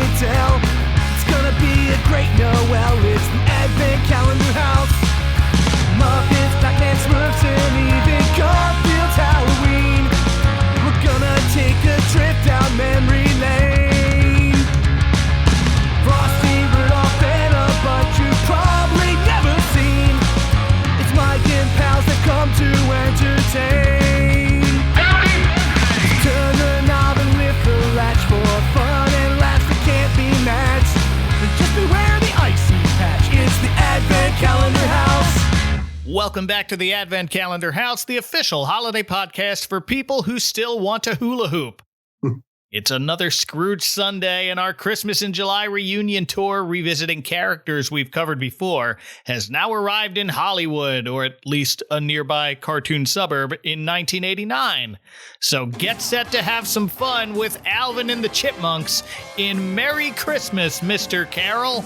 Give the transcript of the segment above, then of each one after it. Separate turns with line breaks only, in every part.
hotel. It's gonna be a great Noel. It's the Advent Calendar House. Muppets, Batman, Smurfs, and even Garfield's Halloween. We're gonna take a trip down memory lane. Frosty, Rudolph, and a bunch you've probably never seen. It's Mike and pals that come to entertain. Turn the knob and lift the latch for fun and laughs that can't be matched. And just beware the icy patch. It's the Advent Calendar House.
Welcome back to the Advent Calendar House, the official holiday podcast for people who still want to hula hoop. It's another Scrooge Sunday, and our Christmas in July reunion tour, revisiting characters we've covered before, has now arrived in Hollywood, or at least a nearby cartoon suburb, in 1989. So get set to have some fun with Alvin and the Chipmunks in Merry Christmas, Mr. Carroll.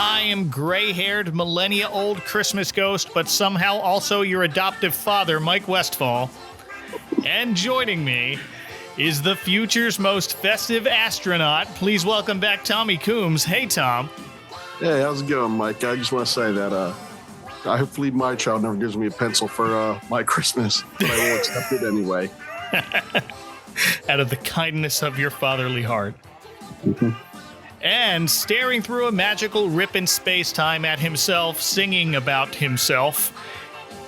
I am gray-haired, millennia-old Christmas ghost, but somehow also your adoptive father, Mike Westfall. And joining me is the future's most festive astronaut. Please welcome back Tommy Coombs. Hey, Tom.
Hey, how's it going, Mike? I just want to say that hopefully my child never gives me a pencil for my Christmas, but I will accept it anyway.
Out of the kindness of your fatherly heart. Mm-hmm. And staring through a magical rip in space-time at himself, singing about himself,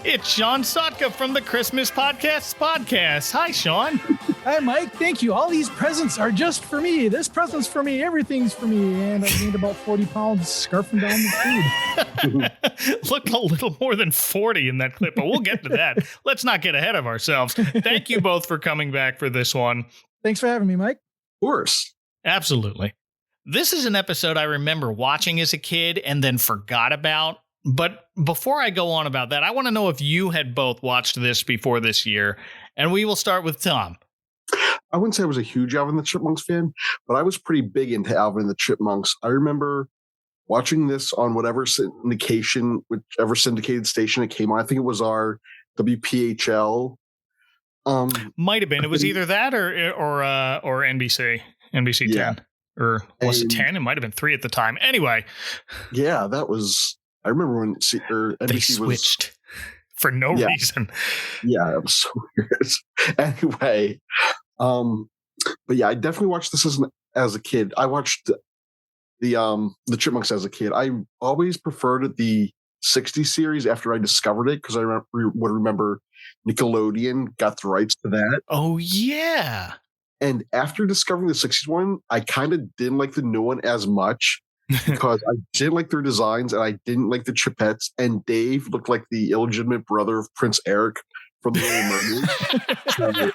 it's Sean Sotka from the Christmas Podcast. Hi, Sean.
Hi, Mike. Thank you. All these presents are just for me. This present's for me. Everything's for me. And I gained about 40 pounds scarfing down the food.
Look a little more than 40 in that clip, but we'll get to that. Let's not get ahead of ourselves. Thank you both for coming back for this one.
Thanks for having me, Mike.
Of course.
Absolutely. This is an episode I remember watching as a kid and then forgot about. But before I go on about that, I want to know if you had both watched this before this year. And we will start with Tom.
I wouldn't say I was a huge Alvin and the Chipmunks fan, but I was pretty big into Alvin and the Chipmunks. I remember watching this on whatever syndication, whichever syndicated station it came on. I think it was our WPHL.
Might have been. It was either that or NBC 10.
Yeah.
Or was it 10? It might have been 3 at the time. Anyway.
Yeah, that was... I remember when NBC
they switched for no reason.
Yeah, it was so weird. Anyway. But yeah, I definitely watched this as a kid. I watched the Chipmunks as a kid. I always preferred the 60s series after I discovered it, because I would remember Nickelodeon got the rights to that.
Oh, yeah.
And after discovering the 60s one, I kind of didn't like the new one as much because I didn't like their designs and I didn't like the Chipettes. And Dave looked like the illegitimate brother of Prince Eric from the Little Mermaid.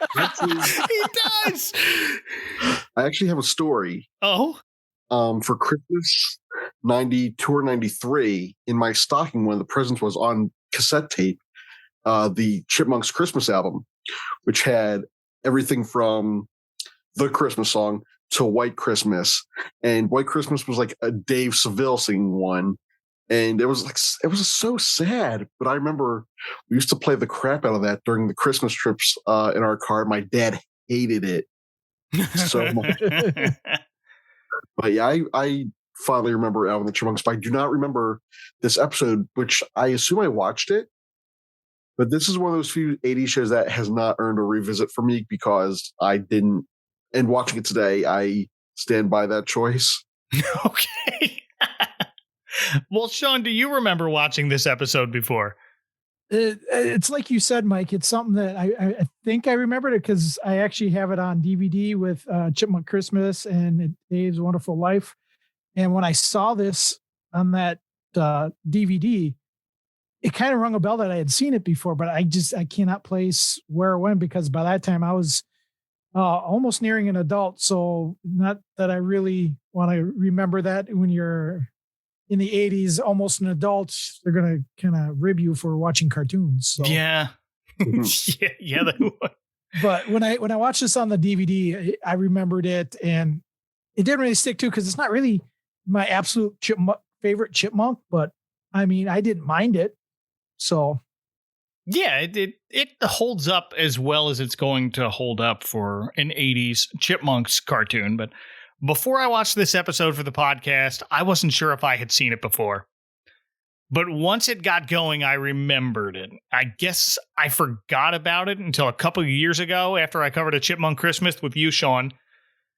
He does.
I actually have a story.
Oh.
For Christmas 92 or 93, in my stocking, one of the presents was on cassette tape, the Chipmunks Christmas album, which had everything from The Christmas Song to White Christmas. And White Christmas was like a Dave Seville singing one. And it was so sad. But I remember we used to play the crap out of that during the Christmas trips in our car. My dad hated it so much. But yeah, I fondly remember Alvin and the Chipmunks, but I do not remember this episode, which I assume I watched it. But this is one of those few 80s shows that has not earned a revisit for me because I didn't. And watching it today, I stand by that choice.
Okay. Well, Sean, do you remember watching this episode before?
It's like you said, Mike. It's something that I think I remembered it because I actually have it on DVD with Chipmunk Christmas and Dave's Wonderful Life. And when I saw this on that DVD, it kind of rung a bell that I had seen it before, but I cannot place where it went because by that time I was almost nearing an adult. So not that I really want to remember that when you're in the 80s, almost an adult, they're going to kind of rib you for watching cartoons. So.
Yeah. yeah. They would.
But when I watched this on the DVD, I remembered it and it didn't really stick to because it's not really my absolute favorite chipmunk, but I mean, I didn't mind it. So
Yeah, it holds up as well as it's going to hold up for an 80s Chipmunks cartoon. But before I watched this episode for the podcast, I wasn't sure if I had seen it before. But once it got going, I remembered it. I guess I forgot about it until a couple of years ago after I covered a Chipmunk Christmas with you, Sean.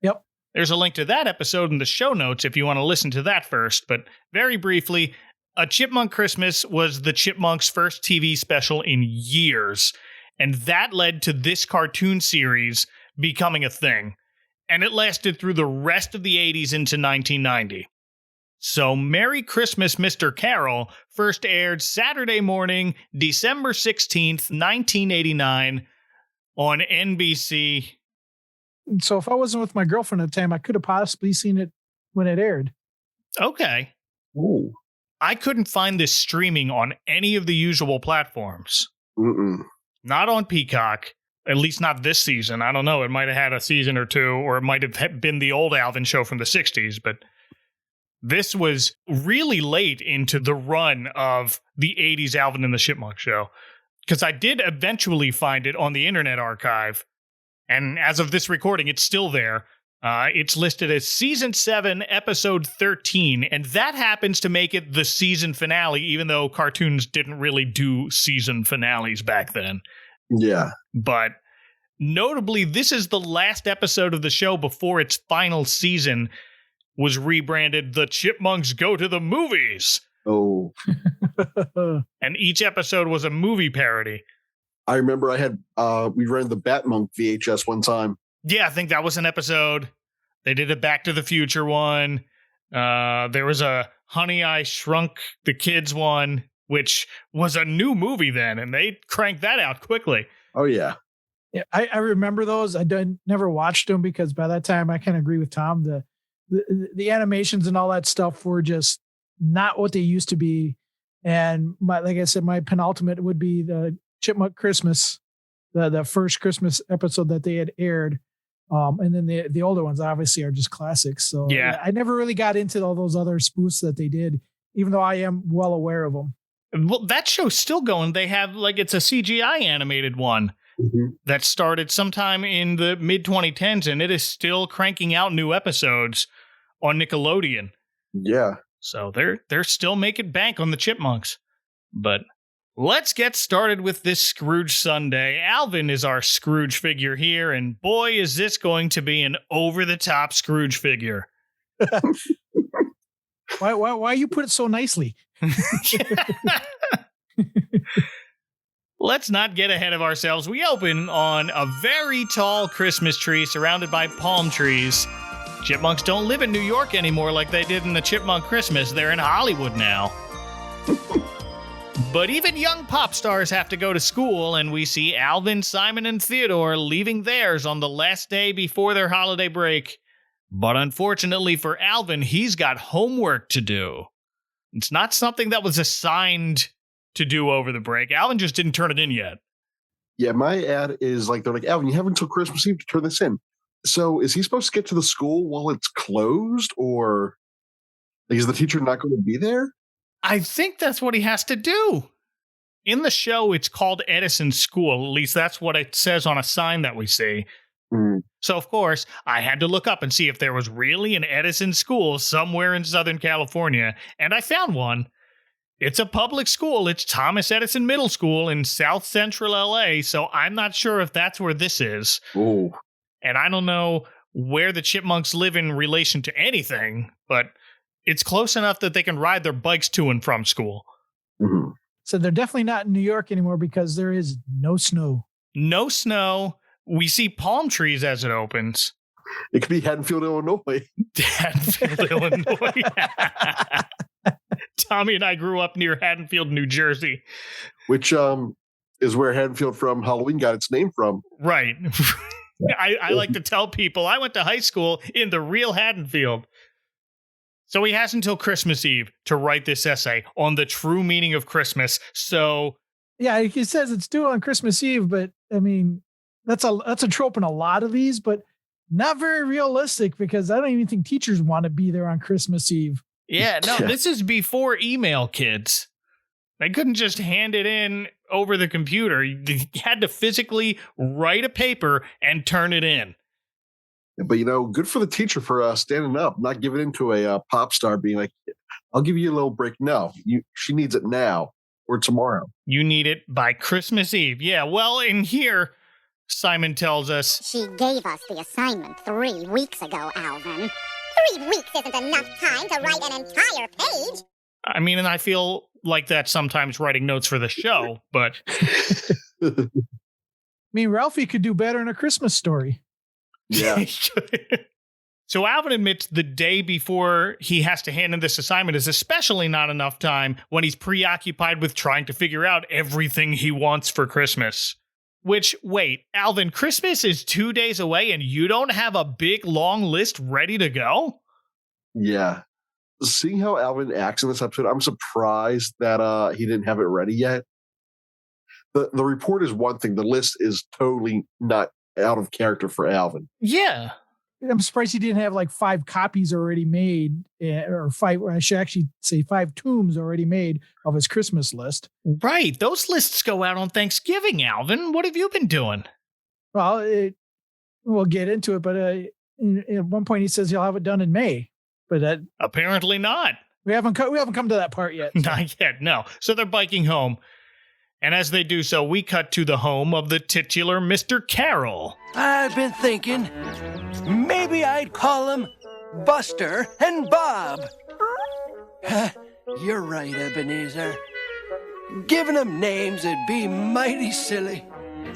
Yep.
There's a link to that episode in the show notes if you want to listen to that first. But very briefly, A Chipmunk Christmas was the Chipmunks' first TV special in years. And that led to this cartoon series becoming a thing. And it lasted through the rest of the 80s into 1990. So Merry Christmas, Mr. Carroll first aired Saturday morning, December 16th, 1989 on NBC.
So if I wasn't with my girlfriend at the time, I could have possibly seen it when it aired.
Okay.
Ooh.
I couldn't find this streaming on any of the usual platforms.
Mm-mm.
Not on Peacock. At least not this season. I don't know. It might have had a season or two, or it might have been the old Alvin show from the 60s, but this was really late into the run of the 80s Alvin and the Chipmunk show, because I did eventually find it on the Internet Archive, and as of this recording, it's still there. It's listed as Season 7, Episode 13, and that happens to make it the season finale, even though cartoons didn't really do season finales back then.
Yeah.
But notably, this is the last episode of the show before its final season was rebranded The Chipmunks Go to the Movies.
Oh.
And each episode was a movie parody.
I remember we rented the Batmonk VHS one time.
Yeah, I think that was an episode. They did a Back to the Future one. There was a Honey, I Shrunk the Kids one, which was a new movie then, and they cranked that out quickly.
Oh, yeah.
Yeah, I remember those. I never watched them because by that time I kind of agree with Tom. The animations and all that stuff were just not what they used to be. And like I said, my penultimate would be the Chipmunk Christmas, the first Christmas episode that they had aired. And then the older ones obviously are just classics. So yeah, I never really got into all those other spoofs that they did, even though I am well aware of them.
Well, that show's still going. They have it's a CGI animated one that started sometime in the mid 2010s, and it is still cranking out new episodes on Nickelodeon.
Yeah.
So they're still making bank on the Chipmunks. But let's get started with this Scrooge Sunday. Alvin is our Scrooge figure here, and boy, is this going to be an over-the-top Scrooge figure.
Why you put it so nicely?
Let's not get ahead of ourselves. We open on a very tall Christmas tree surrounded by palm trees. Chipmunks don't live in New York anymore like they did in the Chipmunk Christmas. They're in Hollywood now. But even young pop stars have to go to school, and we see Alvin, Simon, and Theodore leaving theirs on the last day before their holiday break. But unfortunately for Alvin, he's got homework to do. It's not something that was assigned to do over the break. Alvin just didn't turn it in yet.
Yeah, my ad is they're like, Alvin, you have until Christmas Eve to turn this in. So is he supposed to get to the school while it's closed, or is the teacher not going to be there?
I think that's what he has to do. In the show, it's called Edison School. At least that's what it says on a sign that we see.
Mm.
So, of course, I had to look up and see if there was really an Edison School somewhere in Southern California, and I found one. It's a public school. It's Thomas Edison Middle School in South Central LA, so I'm not sure if that's where this is.
Oh.
And I don't know where the Chipmunks live in relation to anything, but it's close enough that they can ride their bikes to and from school.
Mm-hmm.
So they're definitely not in New York anymore because there is no snow.
No snow. We see palm trees as it opens.
It could be Haddonfield, Illinois.
Haddonfield, Illinois. Tommy and I grew up near Haddonfield, New Jersey.
Which is where Haddonfield from Halloween got its name from.
Right. I like to tell people I went to high school in the real Haddonfield. So he has until Christmas Eve to write this essay on the true meaning of Christmas. So
yeah, he says it's due on Christmas Eve, but I mean, that's a trope in a lot of these, but not very realistic because I don't even think teachers want to be there on Christmas Eve.
Yeah, no, this is before email, kids. They couldn't just hand it in over the computer. You had to physically write a paper and turn it in.
But, good for the teacher for standing up, not giving in to a pop star being like, I'll give you a little break. No, she needs it now or tomorrow.
You need it by Christmas Eve. Yeah, well, in here, Simon tells us,
she gave us the assignment 3 weeks ago, Alvin. 3 weeks isn't enough time to write an entire page.
I mean, and I feel like that sometimes writing notes for the show, but...
I mean, Ralphie could do better in A Christmas Story.
Yeah.
So Alvin admits the day before he has to hand in this assignment is especially not enough time when he's preoccupied with trying to figure out everything he wants for Christmas. Which, wait, Alvin, Christmas is 2 days away and you don't have a big, long list ready to go?
Yeah. Seeing how Alvin acts in this episode, I'm surprised that he didn't have it ready yet. The report is one thing. The list is totally not out of character for Alvin.
Yeah.
I'm surprised he didn't have like 5 copies already made, or 5, or I should actually say 5 tombs already made of his Christmas list.
Right. Those lists go out on Thanksgiving, Alvin. What have you been doing?
Well, we'll get into it, but at one point he says he'll have it done in May. But
apparently not.
We haven't come to that part yet. So.
Not yet, no. So they're biking home. And as they do so, we cut to the home of the titular Mr. Carroll.
I've been thinking maybe I'd call them Buster and Bob. You're right, Ebenezer. Giving them names would be mighty silly.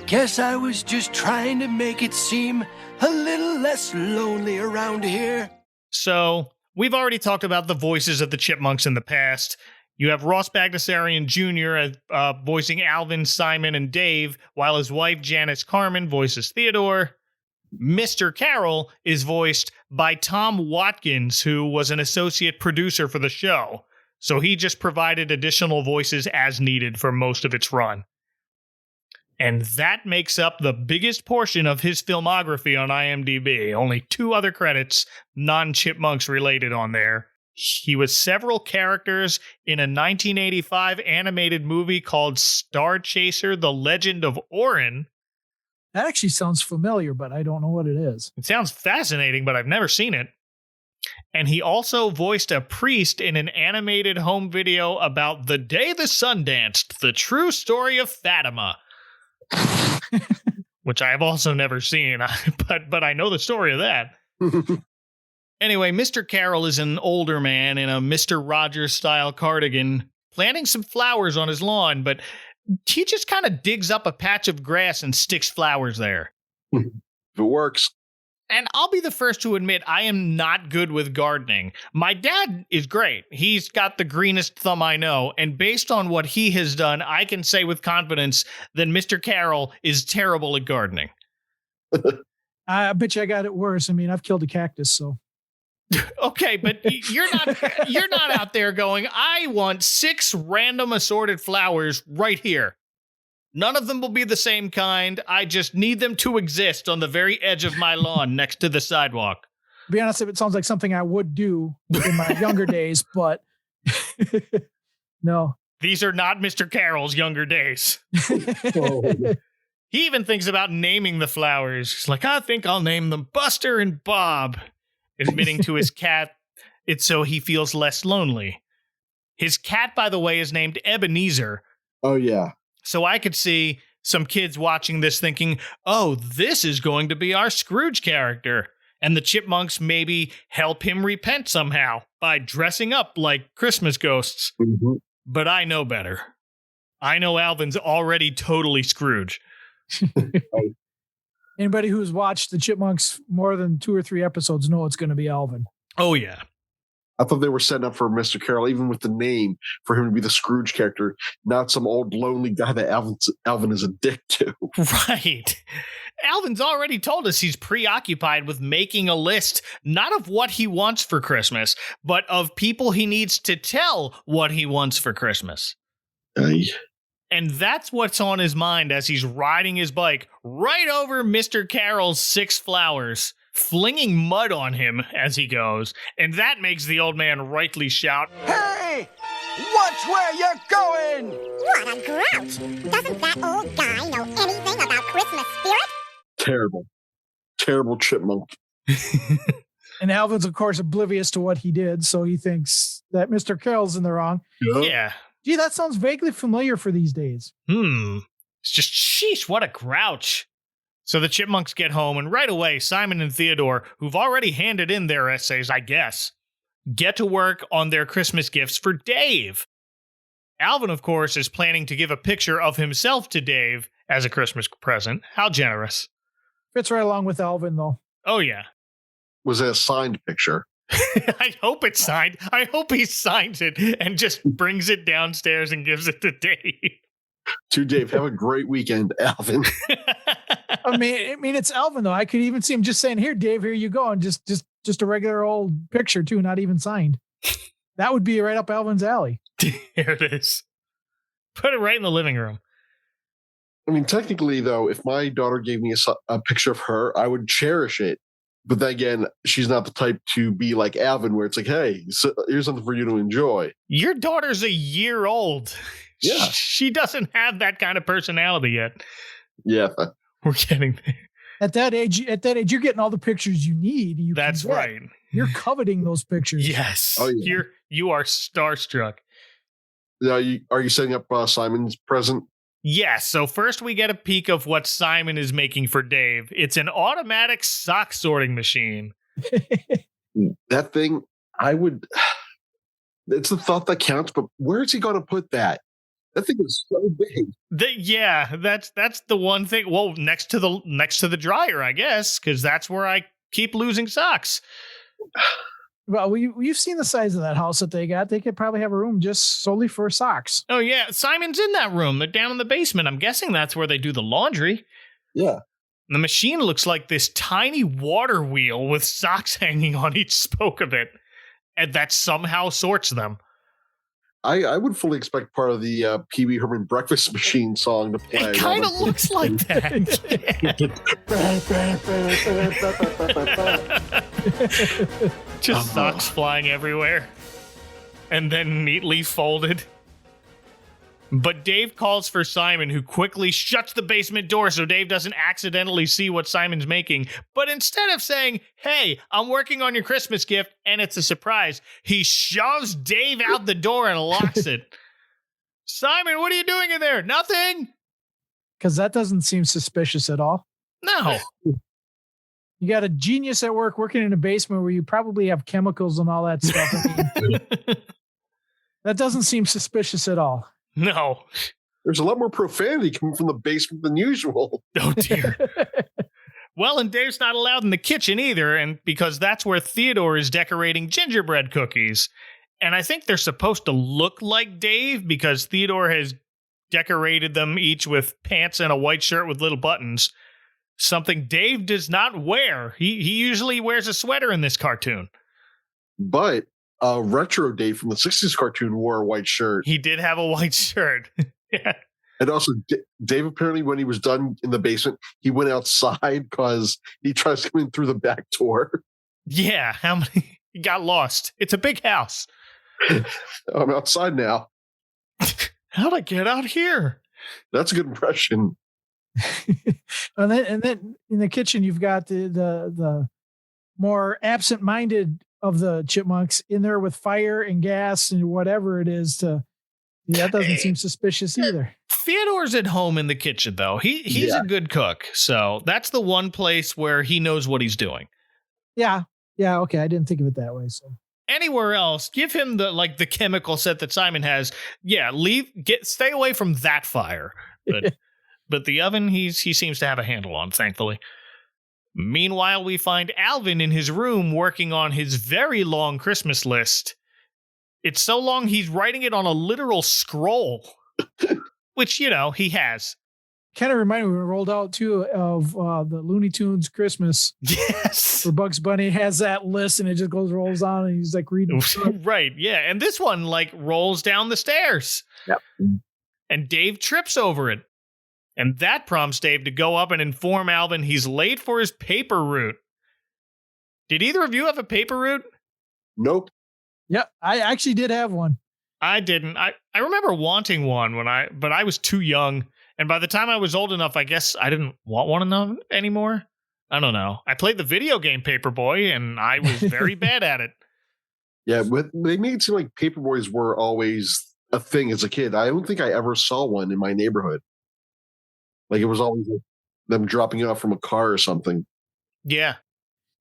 Guess I was just trying to make it seem a little less lonely around here.
So, we've already talked about the voices of the Chipmunks in the past. You have Ross Bagdasarian Jr. Voicing Alvin, Simon, and Dave, while his wife Janice Carmen voices Theodore. Mr. Carroll is voiced by Tom Watkins, who was an associate producer for the show, so he just provided additional voices as needed for most of its run. And that makes up the biggest portion of his filmography on IMDb. Only 2 other credits, non-Chipmunks related on there. He was several characters in a 1985 animated movie called Star Chaser, The Legend of Orin.
That actually sounds familiar, but I don't know what it is.
It sounds fascinating, but I've never seen it. And he also voiced a priest in an animated home video about The Day the Sun Danced, the true story of Fatima. Which I have also never seen, but I know the story of that. Anyway, Mr. Carroll is an older man in a Mr. Rogers-style cardigan, planting some flowers on his lawn, but he just kind of digs up a patch of grass and sticks flowers there.
If it works.
And I'll be the first to admit I am not good with gardening. My dad is great. He's got the greenest thumb I know, and based on what he has done, I can say with confidence that Mr. Carroll is terrible at gardening.
I bet you I got it worse. I mean, I've killed a cactus, so...
Okay, but you're not out there going, I want 6 random assorted flowers right here. None of them will be the same kind. I just need them to exist on the very edge of my lawn next to the sidewalk.
To be honest, it sounds like something I would do in my younger days, but no.
These are not Mr. Carroll's younger days. He even thinks about naming the flowers. He's like, I think I'll name them Buster and Bob. Admitting to his cat, it's so he feels less lonely. His cat, by the way, is named Ebenezer.
Oh, yeah.
So I could see some kids watching this thinking, oh, this is going to be our Scrooge character. And the Chipmunks maybe help him repent somehow by dressing up like Christmas ghosts.
Mm-hmm.
But I know better. I know Alvin's already totally Scrooge.
Anybody who's watched the Chipmunks more than 2 or 3 episodes know it's going to be Alvin.
Oh, yeah.
I thought they were setting up for Mr. Carroll, even with the name, for him to be the Scrooge character, not some old lonely guy that Alvin is a dick to.
Right. Alvin's already told us he's preoccupied with making a list, not of what he wants for Christmas, but of people he needs to tell what he wants for Christmas. And that's what's on his mind as he's riding his bike right over Mr. Carroll's 6 flowers, flinging mud on him as he goes. And that makes the old man rightly shout,
Hey! Watch where you're going!
What a grouch! Doesn't that old guy know anything about Christmas spirit?
Terrible. Terrible chipmunk.
And Alvin's, of course, oblivious to what he did, so he thinks that Mr. Carroll's in the wrong.
Yeah.
Gee, that sounds vaguely familiar for these days.
It's just, sheesh, what a grouch. So the Chipmunks get home, and right away, Simon and Theodore, who've already handed in their essays, I guess, get to work on their Christmas gifts for Dave. Alvin, of course, is planning to give a picture of himself to Dave as a Christmas present. How generous.
Fits right along with Alvin, though.
Oh, yeah.
Was it a signed picture?
I hope it's signed. I hope he signs it and just brings it downstairs and gives it to Dave.
To Dave, have a great weekend, Alvin.
I mean, it's Alvin, though. I could even see him just saying, here, Dave, here you go. And just a regular old picture, too, not even signed. That would be right up Alvin's alley.
Here it is. Put it right in the living room.
I mean, technically, though, if my daughter gave me a picture of her, I would cherish it. But then again, she's not the type to be like Alvin, where it's like, hey, so here's something for you to enjoy.
Your daughter's a year old.
Yeah.
She doesn't have that kind of personality yet.
Yeah.
We're getting there.
At that age, you're getting all the pictures you need.
That's right.
You're coveting those pictures.
Yes.
Oh, yeah.
You are starstruck.
Now, are you setting up Simon's present?
Yes. So first we get a peek of what Simon is making for Dave. It's an automatic sock sorting machine.
That thing, it's the thought that counts, but where is he going to put that? That thing is so big.
That's the one thing. Well, next to the dryer, I guess, because that's where I keep losing socks.
Well, you've seen the size of that house that they got. They could probably have a room just solely for socks.
Oh, yeah. Simon's in that room. They're down in the basement. I'm guessing that's where they do the laundry.
Yeah.
The machine looks like this tiny water wheel with socks hanging on each spoke of it, and that somehow sorts them.
I would fully expect part of the Pee Wee Herman Breakfast Machine song to play.
It kind of looks like that. Just socks flying everywhere. And then neatly folded. But Dave calls for Simon, who quickly shuts the basement door so Dave doesn't accidentally see what Simon's making. But instead of saying, hey, I'm working on your Christmas gift, and it's a surprise, he shoves Dave out the door and locks it. Simon, what are you doing in there? Nothing.
Because that doesn't seem suspicious at all.
No.
You got a genius at work working in a basement where you probably have chemicals and all that stuff. I mean, that doesn't seem suspicious at all.
No.
There's a lot more profanity coming from the basement than usual.
Oh, dear. Well, and Dave's not allowed in the kitchen either, and because that's where Theodore is decorating gingerbread cookies. And I think they're supposed to look like Dave because Theodore has decorated them each with pants and a white shirt with little buttons. Something Dave does not wear. He usually wears a sweater in this cartoon.
But retro Dave from the 60s cartoon wore a white shirt.
He did have a white shirt. Yeah.
And also, Dave apparently, when he was done in the basement, he went outside because he tries to come in through the back door.
Yeah, he got lost. It's a big house.
I'm outside now.
How'd I get out here?
That's a good impression.
and then in the kitchen, you've got the more absent-minded of the Chipmunks in there with fire and gas and whatever it is that doesn't seem suspicious either.
Theodore's at home in the kitchen, though. He's a good cook. So that's the one place where he knows what he's doing.
Yeah. Yeah. Okay. I didn't think of it that way. So
anywhere else, give him the chemical set that Simon has. Yeah. Stay away from that fire. But the oven, he seems to have a handle on, thankfully. Meanwhile, we find Alvin in his room working on his very long Christmas list. It's so long he's writing it on a literal scroll, which, he has.
Kind of reminded me when we rolled out, too, of the Looney Tunes Christmas.
Yes.
Where Bugs Bunny has that list and it just rolls on and he's like reading.
Right, yeah. And this one, rolls down the stairs.
Yep.
And Dave trips over it. And that prompts Dave to go up and inform Alvin he's late for his paper route. Did either of you have a paper route?
Nope.
Yep, I actually did have one.
I didn't. I remember wanting one but I was too young. And by the time I was old enough, I guess I didn't want one of them anymore. I don't know. I played the video game Paperboy, and I was very bad at it.
Yeah, but they made it seem like paperboys were always a thing as a kid. I don't think I ever saw one in my neighborhood. Like it was always them dropping it off from a car or something.
Yeah.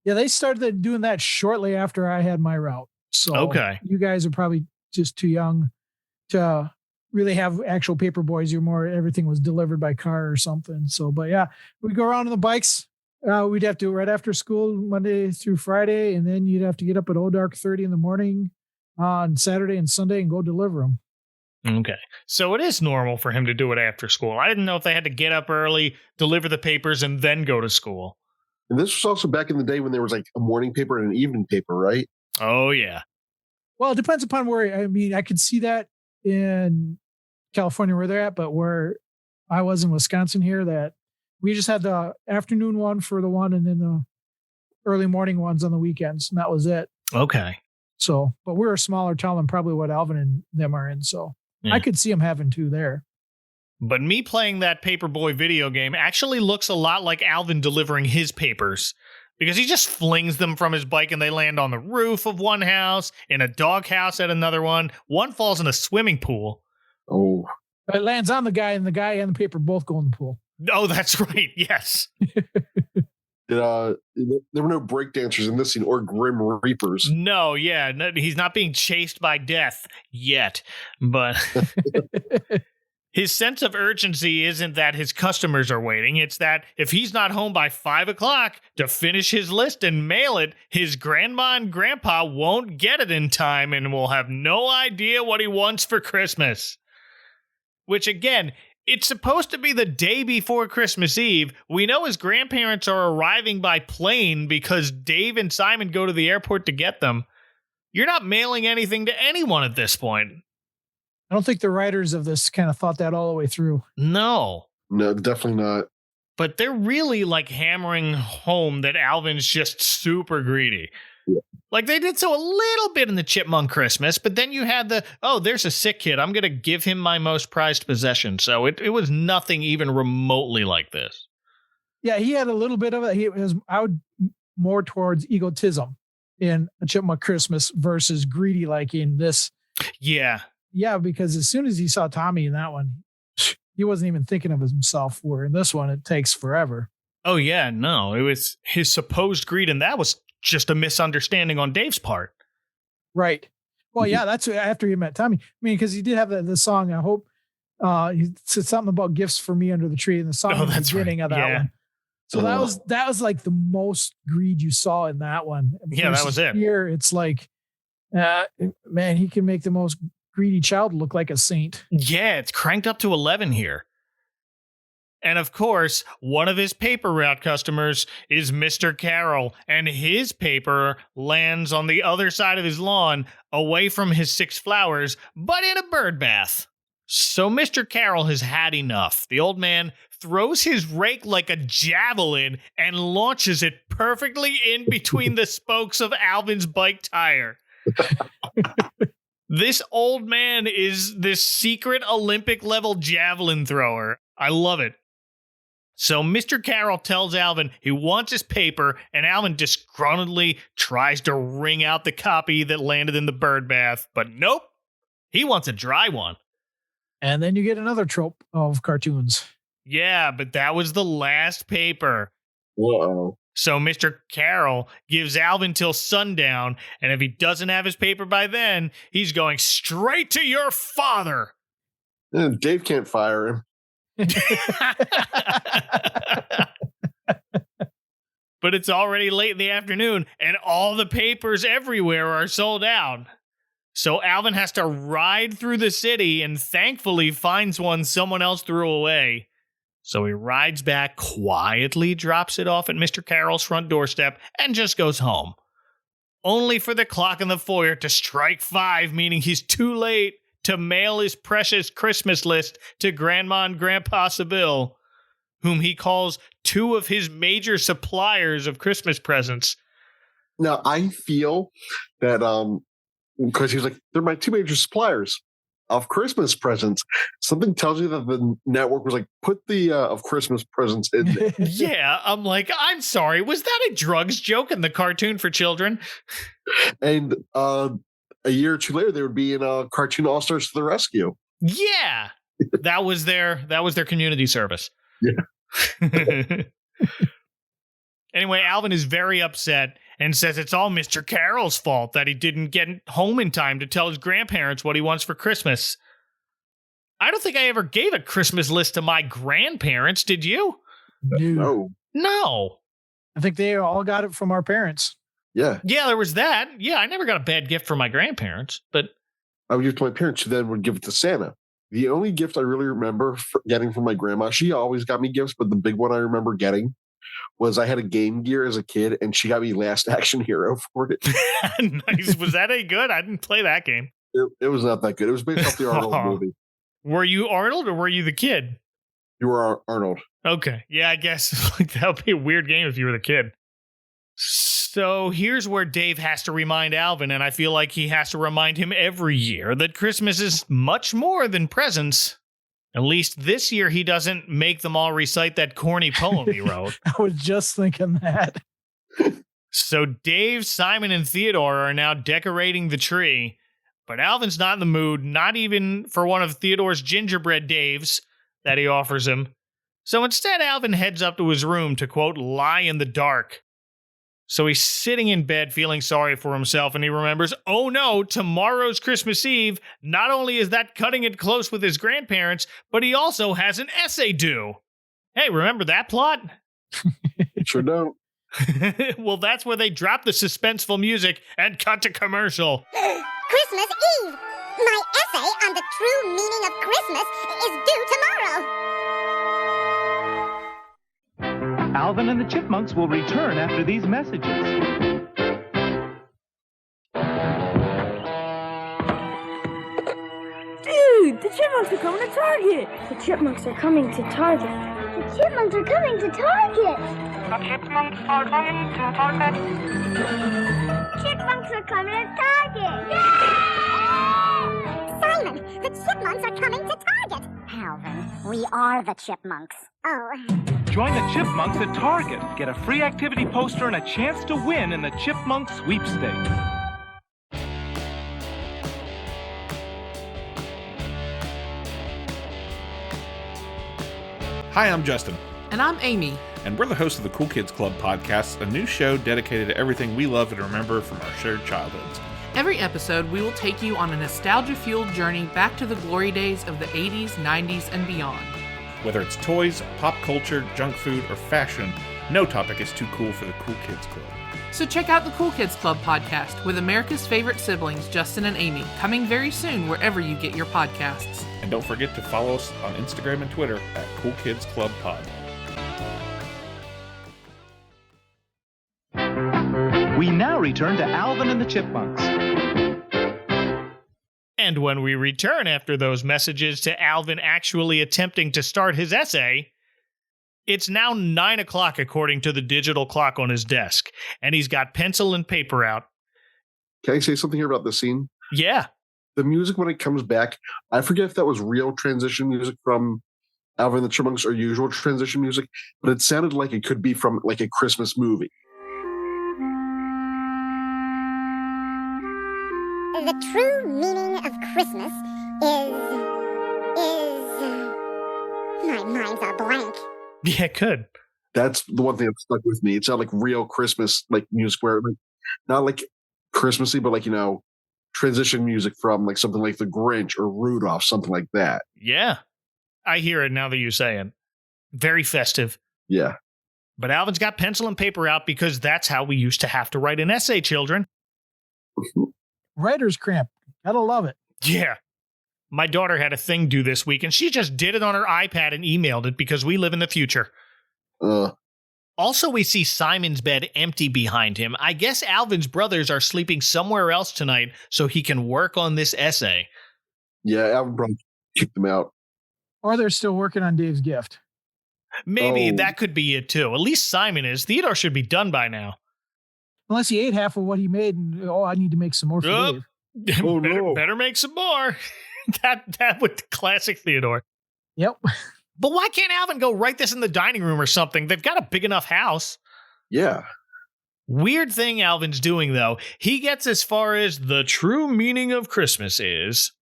Yeah, they started doing that shortly after I had my route. So
Okay.
You guys are probably just too young to really have actual paper boys. You're more, everything was delivered by car or something. So, but yeah, we go around on the bikes. We'd have to right after school, Monday through Friday. And then you'd have to get up at dark 30 in the morning on Saturday and Sunday and go deliver them.
Okay. So it is normal for him to do it after school. I didn't know if they had to get up early, deliver the papers, and then go to school.
And this was also back in the day when there was like a morning paper and an evening paper, right?
Oh, yeah.
Well, it depends upon where, I mean, I could see that in California where they're at, but where I was in Wisconsin here, that we just had the afternoon one for the one and then the early morning ones on the weekends. And that was it.
Okay.
So, but we're a smaller town than probably what Alvin and them are in. So
Yeah.
I could see them having two there.
But me playing that Paperboy video game actually looks a lot like Alvin delivering his papers, because he just flings them from his bike and they land on the roof of one house, in a doghouse at another one. One falls in a swimming pool.
Oh,
It lands on the guy and the paper both go in the pool.
Oh, that's right. Yes.
there were no breakdancers in this scene or Grim Reapers.
No, yeah. No, he's not being chased by death yet. But his sense of urgency isn't that his customers are waiting. It's that if he's not home by 5 o'clock to finish his list and mail it, his grandma and grandpa won't get it in time and will have no idea what he wants for Christmas. Which, again, it's supposed to be the day before Christmas Eve. We know his grandparents are arriving by plane because Dave and Simon go to the airport to get them. You're not mailing anything to anyone at this point.
I don't think the writers of this kind of thought that all the way through.
No.
No, definitely not.
But they're really like hammering home that Alvin's just super greedy.
Yeah.
Like they did so a little bit in the Chipmunk Christmas, but then you had there's a sick kid. I'm going to give him my most prized possession. So it was nothing even remotely like this.
Yeah, he had a little bit of it. He was out more towards egotism in a Chipmunk Christmas versus greedy like in this.
Yeah.
Yeah, because as soon as he saw Tommy in that one, he wasn't even thinking of himself, where in this one, it takes forever.
Oh, yeah, no. It was his supposed greed, and that was just a misunderstanding on Dave's part.
Right. Well, yeah, that's after he met Tommy. I mean, because he did have the song, I hope, he said something about gifts for me under the tree in the song at the beginning of that one. So that was like the most greed you saw in that one.
Yeah, that was it.
Here, it's like, man, he can make the most greedy child look like a saint.
Yeah, it's cranked up to 11 here. And of course, one of his paper route customers is Mr. Carroll, and his paper lands on the other side of his lawn, away from his 6 flowers, but in a bird bath. So Mr. Carroll has had enough. The old man throws his rake like a javelin and launches it perfectly in between the spokes of Alvin's bike tire. This old man is this secret Olympic level javelin thrower. I love it. So Mr. Carroll tells Alvin he wants his paper, and Alvin disgruntledly tries to wring out the copy that landed in the bird bath, but nope, he wants a dry one.
And then you get another trope of cartoons.
Yeah, but that was the last paper.
Whoa.
So Mr. Carroll gives Alvin till sundown, and if he doesn't have his paper by then, he's going straight to your father.
Dave can't fire him.
But it's already late in the afternoon, and all the papers everywhere are sold out. So Alvin has to ride through the city and thankfully finds one someone else threw away. So he rides back, quietly drops it off at Mr. Carroll's front doorstep, and just goes home. Only for the clock in the foyer to strike 5, meaning he's too late to mail his precious Christmas list to Grandma and Grandpa Seville, whom he calls 2 of his major suppliers of Christmas presents.
Now, I feel that, because he was like, they're my 2 major suppliers. of Christmas presents. Something tells you that the network was like, put the of Christmas presents in there.
Yeah, I'm like, I'm sorry. Was that a drugs joke in the cartoon for children?
And a year or two later, they would be in Cartoon All-Stars to the Rescue.
Yeah. That was their community service.
Yeah.
Anyway, Alvin is very upset and says it's all Mr. Carroll's fault that he didn't get home in time to tell his grandparents what he wants for Christmas. I don't think I ever gave a Christmas list to my grandparents, did you?
No.
No.
I think they all got it from our parents.
Yeah.
Yeah, there was that. Yeah, I never got a bad gift from my grandparents, but
I would give it to my parents, who then would give it to Santa. The only gift I really remember getting from my grandma, she always got me gifts, but the big one I remember getting was I had a Game Gear as a kid, and she got me Last Action Hero for it.
Nice. Was that any good? I didn't play that game.
It was not that good. It was based off the Arnold movie.
Were you Arnold or were you the kid?
You were Arnold.
Okay. Yeah, I guess that would be a weird game if you were the kid. So here's where Dave has to remind Alvin, and I feel like he has to remind him every year, that Christmas is much more than presents. At least this year he doesn't make them all recite that corny poem he wrote.
I was just thinking that.
So Dave, Simon, and Theodore are now decorating the tree, but Alvin's not in the mood, not even for one of Theodore's gingerbread Daves that he offers him. So instead, Alvin heads up to his room to, quote, lie in the dark. So he's sitting in bed feeling sorry for himself, and he remembers, oh no, tomorrow's Christmas Eve. Not only is that cutting it close with his grandparents, but he also has an essay due. Hey, remember that plot?
Sure don't.
Well, that's where they drop the suspenseful music and cut to commercial.
Christmas Eve! My essay on the true meaning of Christmas is due tomorrow.
Alvin and the Chipmunks will return after these messages.
Dude, the Chipmunks are coming to Target. The Chipmunks are coming to Target.
The Chipmunks are coming to Target.
The Chipmunks are coming to Target.
Chipmunks are coming to Target. Yay! Simon, the Chipmunks are coming to Target. Alvin, we are the Chipmunks. Oh.
Join the Chipmunks at Target. Get a free activity poster and a chance to win in the Chipmunk Sweepstakes.
Hi, I'm Justin.
And I'm Amy.
And we're the hosts of the Cool Kids Club podcast, a new show dedicated to everything we love and remember from our shared childhoods.
Every episode, we will take you on a nostalgia-fueled journey back to the glory days of the 80s, 90s, and beyond.
Whether it's toys, pop culture, junk food, or fashion, no topic is too cool for the Cool Kids Club.
So check out the Cool Kids Club podcast with America's favorite siblings, Justin and Amy, coming very soon wherever you get your podcasts.
And don't forget to follow us on Instagram and Twitter at Cool Kids Club Pod.
We now return to Alvin and the Chipmunks.
And when we return after those messages to Alvin actually attempting to start his essay, it's now 9 o'clock according to the digital clock on his desk, and he's got pencil and paper out.
Can I say something here about the scene?
Yeah.
The music, when it comes back, I forget if that was real transition music from Alvin and the Chipmunks or usual transition music, but it sounded like it could be from like a Christmas movie.
The true meaning of Christmas is... My mind's a blank.
Yeah, it could.
That's the one thing that stuck with me. It sounded like real Christmas like music, where like, not like Christmassy, but like, you know, transition music from like something like The Grinch or Rudolph, something like that.
Yeah. I hear it now that you say it. Very festive.
Yeah.
But Alvin's got pencil and paper out because that's how we used to have to write an essay, children.
Writer's cramp. Gotta love it.
Yeah. My daughter had a thing due this week, and she just did it on her iPad and emailed it because we live in the future. Also, we see Simon's bed empty behind him. I guess Alvin's brothers are sleeping somewhere else tonight so he can work on this essay.
Yeah, Alvin probably kicked them out.
Or they're still working on Dave's gift.
Maybe that could be it, too. At least Simon is. Theodore should be done by now.
Unless he ate half of what he made and, I need to make some more for Dave.
Oh, no.
Better make some more. That would classic Theodore.
Yep.
But why can't Alvin go write this in the dining room or something? They've got a big enough house.
Yeah.
Weird thing Alvin's doing, though. He gets as far as the true meaning of Christmas is,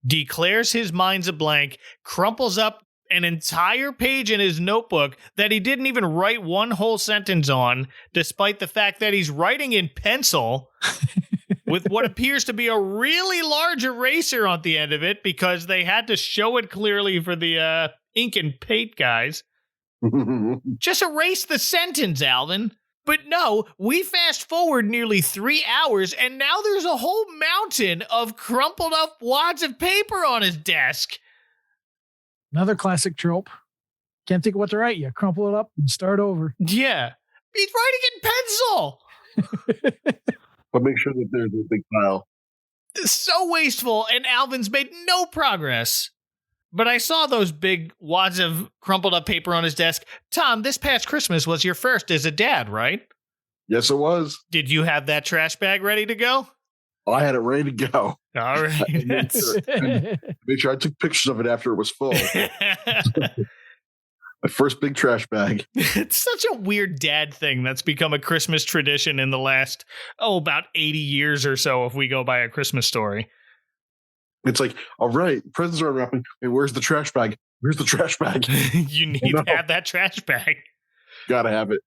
declares his mind's a blank, crumples up an entire page in his notebook that he didn't even write one whole sentence on, despite the fact that he's writing in pencil with what appears to be a really large eraser on the end of it because they had to show it clearly for the ink and paint guys. Just erase the sentence, Alvin. But no, we fast forward nearly 3 hours, and now there's a whole mountain of crumpled up wads of paper on his desk.
Another classic trope. Can't think of what to write. You crumple it up and start over.
Yeah. He's writing in pencil.
But make sure that there's a big pile.
So wasteful, and Alvin's made no progress. But I saw those big wads of crumpled up paper on his desk. Tom, this past Christmas was your first as a dad, right?
Yes, it was.
Did you have that trash bag ready to go?
I had it ready to go.
All right.
Make sure I took pictures of it after it was full. My first big trash bag.
It's such a weird dad thing that's become a Christmas tradition in the last, about 80 years or so, if we go by A Christmas Story.
It's like, all right, presents are unwrapping. Hey, where's the trash bag? Where's the trash bag?
You need to have that trash bag.
Gotta have it.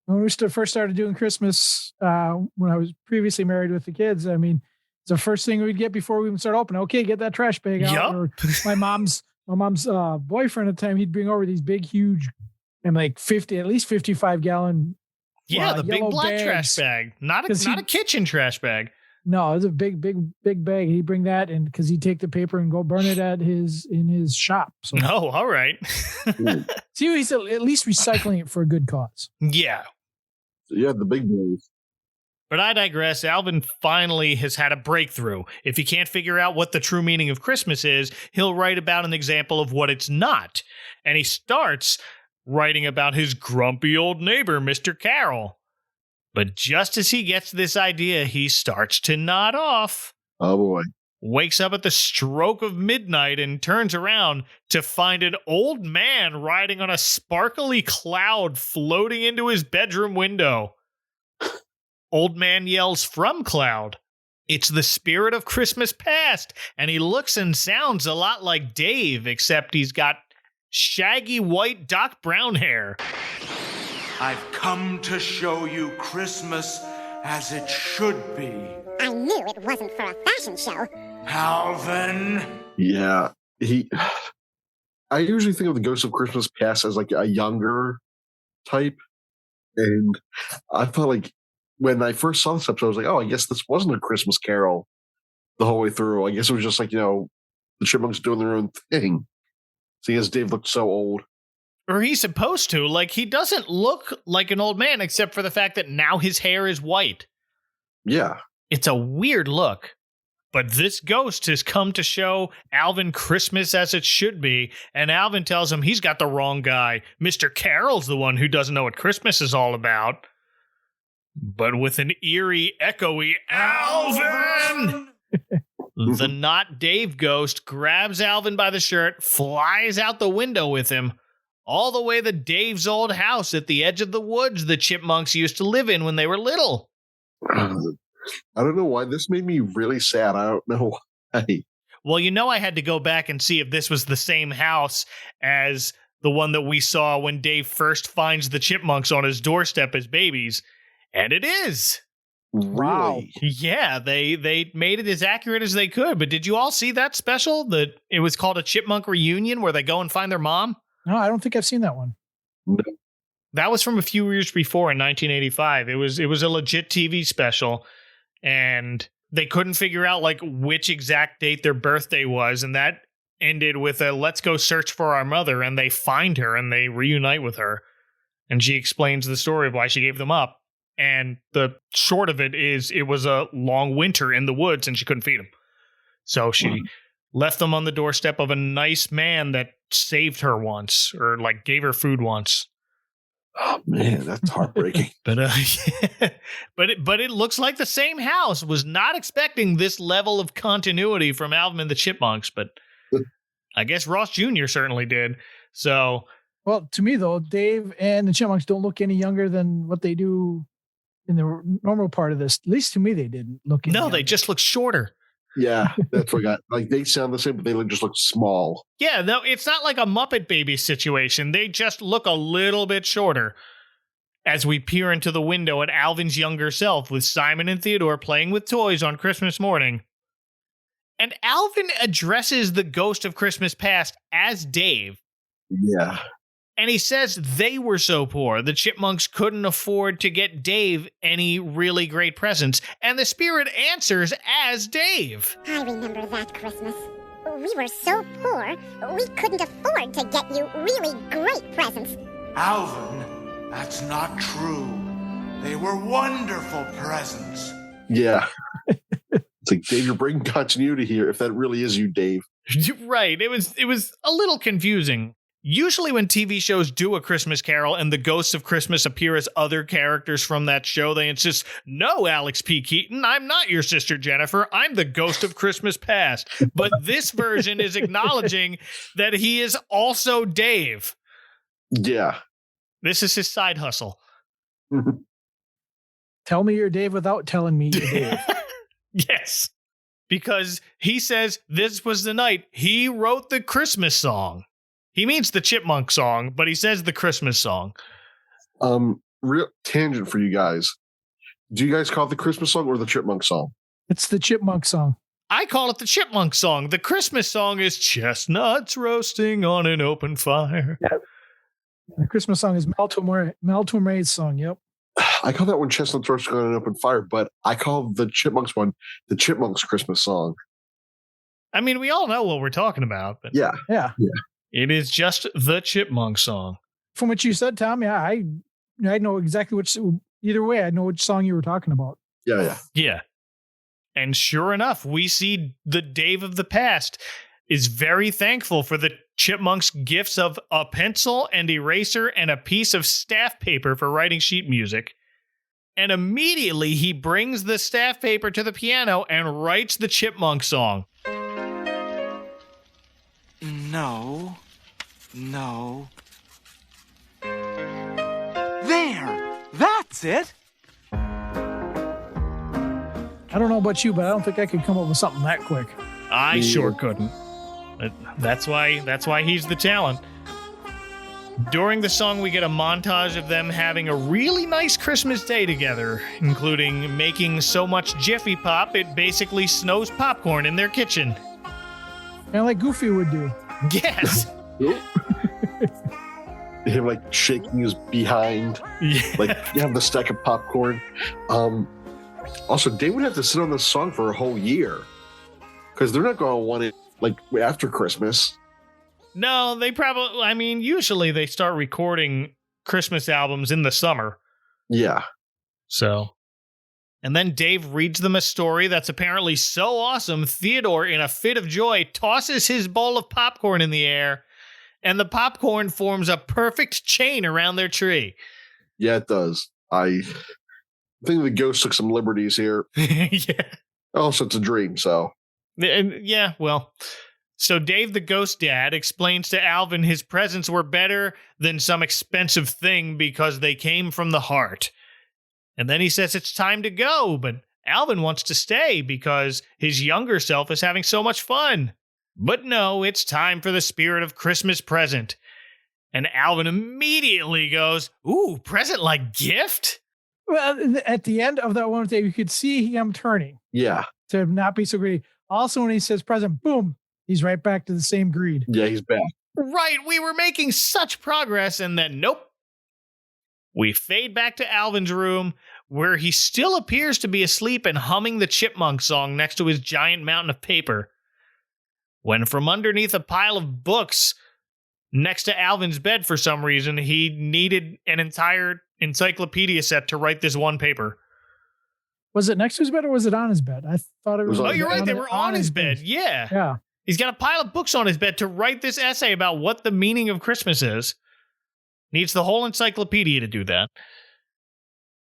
When we first started doing Christmas, when I was previously married with the kids, I mean, it's the first thing we'd get before we even start opening. Okay, get that trash bag out.
Yep.
Or my mom's boyfriend at the time, he'd bring over these big, huge, and like at least 55-gallon.
Yeah, the big black
bags.
Trash bag, not a kitchen trash bag.
No, it was a big bag. He'd bring that in because he'd take the paper and go burn it in his shop. So,
oh, all right.
See, he's at least recycling it for a good cause.
Yeah.
So you had the big boys.
But I digress. Alvin finally has had a breakthrough. If he can't figure out what the true meaning of Christmas is, he'll write about an example of what it's not. And he starts writing about his grumpy old neighbor, Mr. Carroll. But just as he gets this idea, he starts to nod off.
Oh, boy.
Wakes up at the stroke of midnight and turns around to find an old man riding on a sparkly cloud floating into his bedroom window. Old man yells from cloud, "It's the spirit of Christmas past," and he looks and sounds a lot like Dave, except he's got shaggy white Doc Brown hair.
I've come to show you Christmas as it should be.
I knew it wasn't for a fashion show.
Alvin?
Yeah. I usually think of the Ghost of Christmas Past as like a younger type. And I felt like when I first saw this episode, I was like, oh, I guess this wasn't a Christmas Carol the whole way through. I guess it was just like, the Chipmunks doing their own thing. Seeing as Dave looked so old.
Or he's supposed to. Like, he doesn't look like an old man except for the fact that now his hair is white.
Yeah.
It's a weird look. But this ghost has come to show Alvin Christmas as it should be, and Alvin tells him he's got the wrong guy. Mr. Carroll's the one who doesn't know what Christmas is all about. But with an eerie, echoey, Alvin! The not Dave ghost grabs Alvin by the shirt, flies out the window with him, all the way to Dave's old house at the edge of the woods the Chipmunks used to live in when they were little.
I don't know why. This made me really sad. I don't know why.
Well, I had to go back and see if this was the same house as the one that we saw when Dave first finds the Chipmunks on his doorstep as babies. And it is.
Wow.
Yeah, they made it as accurate as they could. But did you all see that special? It was called a Chipmunk Reunion where they go and find their mom?
No, I don't think I've seen that one.
No.
That was from a few years before in 1985. It was a legit TV special, and they couldn't figure out like which exact date their birthday was, and that ended with a "let's go search for our mother," and they find her and they reunite with her, and she explains the story of why she gave them up. And the short of it is it was a long winter in the woods and she couldn't feed them. So she left them on the doorstep of a nice man that saved her once, or like gave her food once.
Oh man, that's heartbreaking.
But it looks like the same house. Was not expecting this level of continuity from Alvin and the Chipmunks, but I guess Ross Jr. certainly did. So,
well, to me though, Dave and the Chipmunks don't look any younger than what they do in the normal part of this. At least to me, they didn't look.
No, they just look shorter.
Yeah, that's what I got. Like they sound the same, but they just look small.
Yeah, no, it's not like a Muppet Baby situation. They just look a little bit shorter. As we peer into the window at Alvin's younger self with Simon and Theodore playing with toys on Christmas morning. And Alvin addresses the ghost of Christmas past as Dave.
Yeah.
And he says they were so poor, the Chipmunks couldn't afford to get Dave any really great presents. And the spirit answers as Dave.
I remember that Christmas. We were so poor, we couldn't afford to get you really great presents.
Alvin, that's not true. They were wonderful presents.
Yeah. It's like, Dave, you're breaking continuity here, if that really is you, Dave.
Right. It was a little confusing. Usually when TV shows do a Christmas Carol and the ghosts of Christmas appear as other characters from that show, they insist, no, Alex P. Keaton, I'm not your sister Jennifer. I'm the ghost of Christmas past. But this version is acknowledging that he is also Dave.
Yeah.
This is his side hustle.
Tell me you're Dave without telling me you're Dave.
Yes. Because he says this was the night he wrote the Christmas song. He means the Chipmunk song, but he says the Christmas song.
Real tangent for you guys. Do you guys call it the Christmas song or the Chipmunk song?
It's the Chipmunk song.
I call it the Chipmunk song. The Christmas song is chestnuts roasting on an open fire.
Yeah. The Christmas song is Mel Torme's song. Yep.
I call that one chestnuts roasting on an open fire, but I call the Chipmunks one the Chipmunks Christmas song.
I mean, we all know what we're talking about. But
Yeah.
It is just the Chipmunk song.
From what you said, Tom, yeah, I know exactly which. Either way, I know which song you were talking about.
Yeah. And sure enough, we see the Dave of the past is very thankful for the Chipmunks' gifts of a pencil and eraser and a piece of staff paper for writing sheet music. And immediately he brings the staff paper to the piano and writes the Chipmunk song.
No. There! That's it!
I don't know about you, but I don't think I could come up with something that quick.
I sure couldn't. But that's why he's the talent. During the song, we get a montage of them having a really nice Christmas day together, including making so much Jiffy Pop it basically snows popcorn in their kitchen.
Kind of like Goofy would do.
Yes.
Him like shaking his behind.
Yeah.
Like you have the stack of popcorn. Also, they would have to sit on this song for a whole year because they're not going to want it like after Christmas.
No, they probably, I mean, usually they start recording Christmas albums in the summer.
Yeah.
So, and then Dave reads them a story that's apparently so awesome, Theodore, in a fit of joy, tosses his bowl of popcorn in the air, and the popcorn forms a perfect chain around their tree.
Yeah, it does. I think the ghost took some liberties here.
Yeah.
Also, it's a dream, so.
Yeah, well. So Dave the Ghost Dad explains to Alvin his presents were better than some expensive thing because they came from the heart. And then he says it's time to go, but Alvin wants to stay because his younger self is having so much fun. But no, it's time for the spirit of Christmas present. And Alvin immediately goes, ooh, present like gift?
Well, at the end of that one day, you could see him turning.
Yeah.
To not be so greedy. Also, when he says present, boom, he's right back to the same greed.
Yeah, he's back.
Right, we were making such progress, and then nope. We fade back to Alvin's room, where he still appears to be asleep and humming the Chipmunk song next to his giant mountain of paper. When from underneath a pile of books next to Alvin's bed for some reason, he needed an entire encyclopedia set to write this one paper.
Was it next to his bed or was it on his bed? I thought it was.
Oh, you're right. They were on his bed. Yeah.
Yeah.
He's got a pile of books on his bed to write this essay about what the meaning of Christmas is. Needs the whole encyclopedia to do that.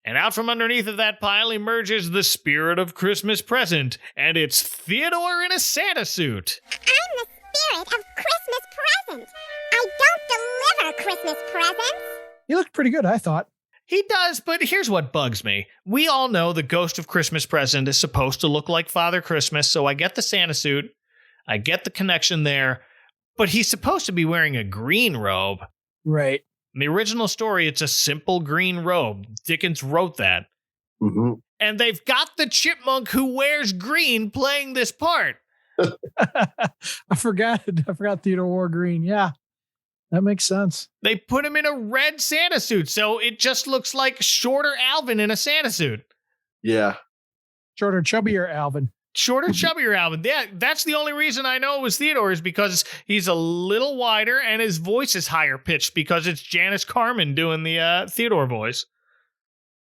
And out from underneath of that pile emerges the spirit of Christmas present, and it's Theodore in a Santa suit.
I'm the spirit of Christmas present. I don't deliver Christmas presents.
He looked pretty good, I thought.
He does, but here's what bugs me. We all know the ghost of Christmas present is supposed to look like Father Christmas, so I get the Santa suit. I get the connection there, but he's supposed to be wearing a green robe.
Right.
In the original story, it's a simple green robe. Dickens wrote that.
Mm-hmm.
And they've got the chipmunk who wears green playing this part.
I forgot Theodore wore green. Yeah, that makes sense.
They put him in a red Santa suit, so it just looks like shorter Alvin in a Santa suit.
Yeah.
Shorter, chubbier Alvin.
Shorter, chubbier Alvin. Yeah, that's the only reason I know it was Theodore, is because he's a little wider and his voice is higher pitched because it's Janice Carmen doing the Theodore voice.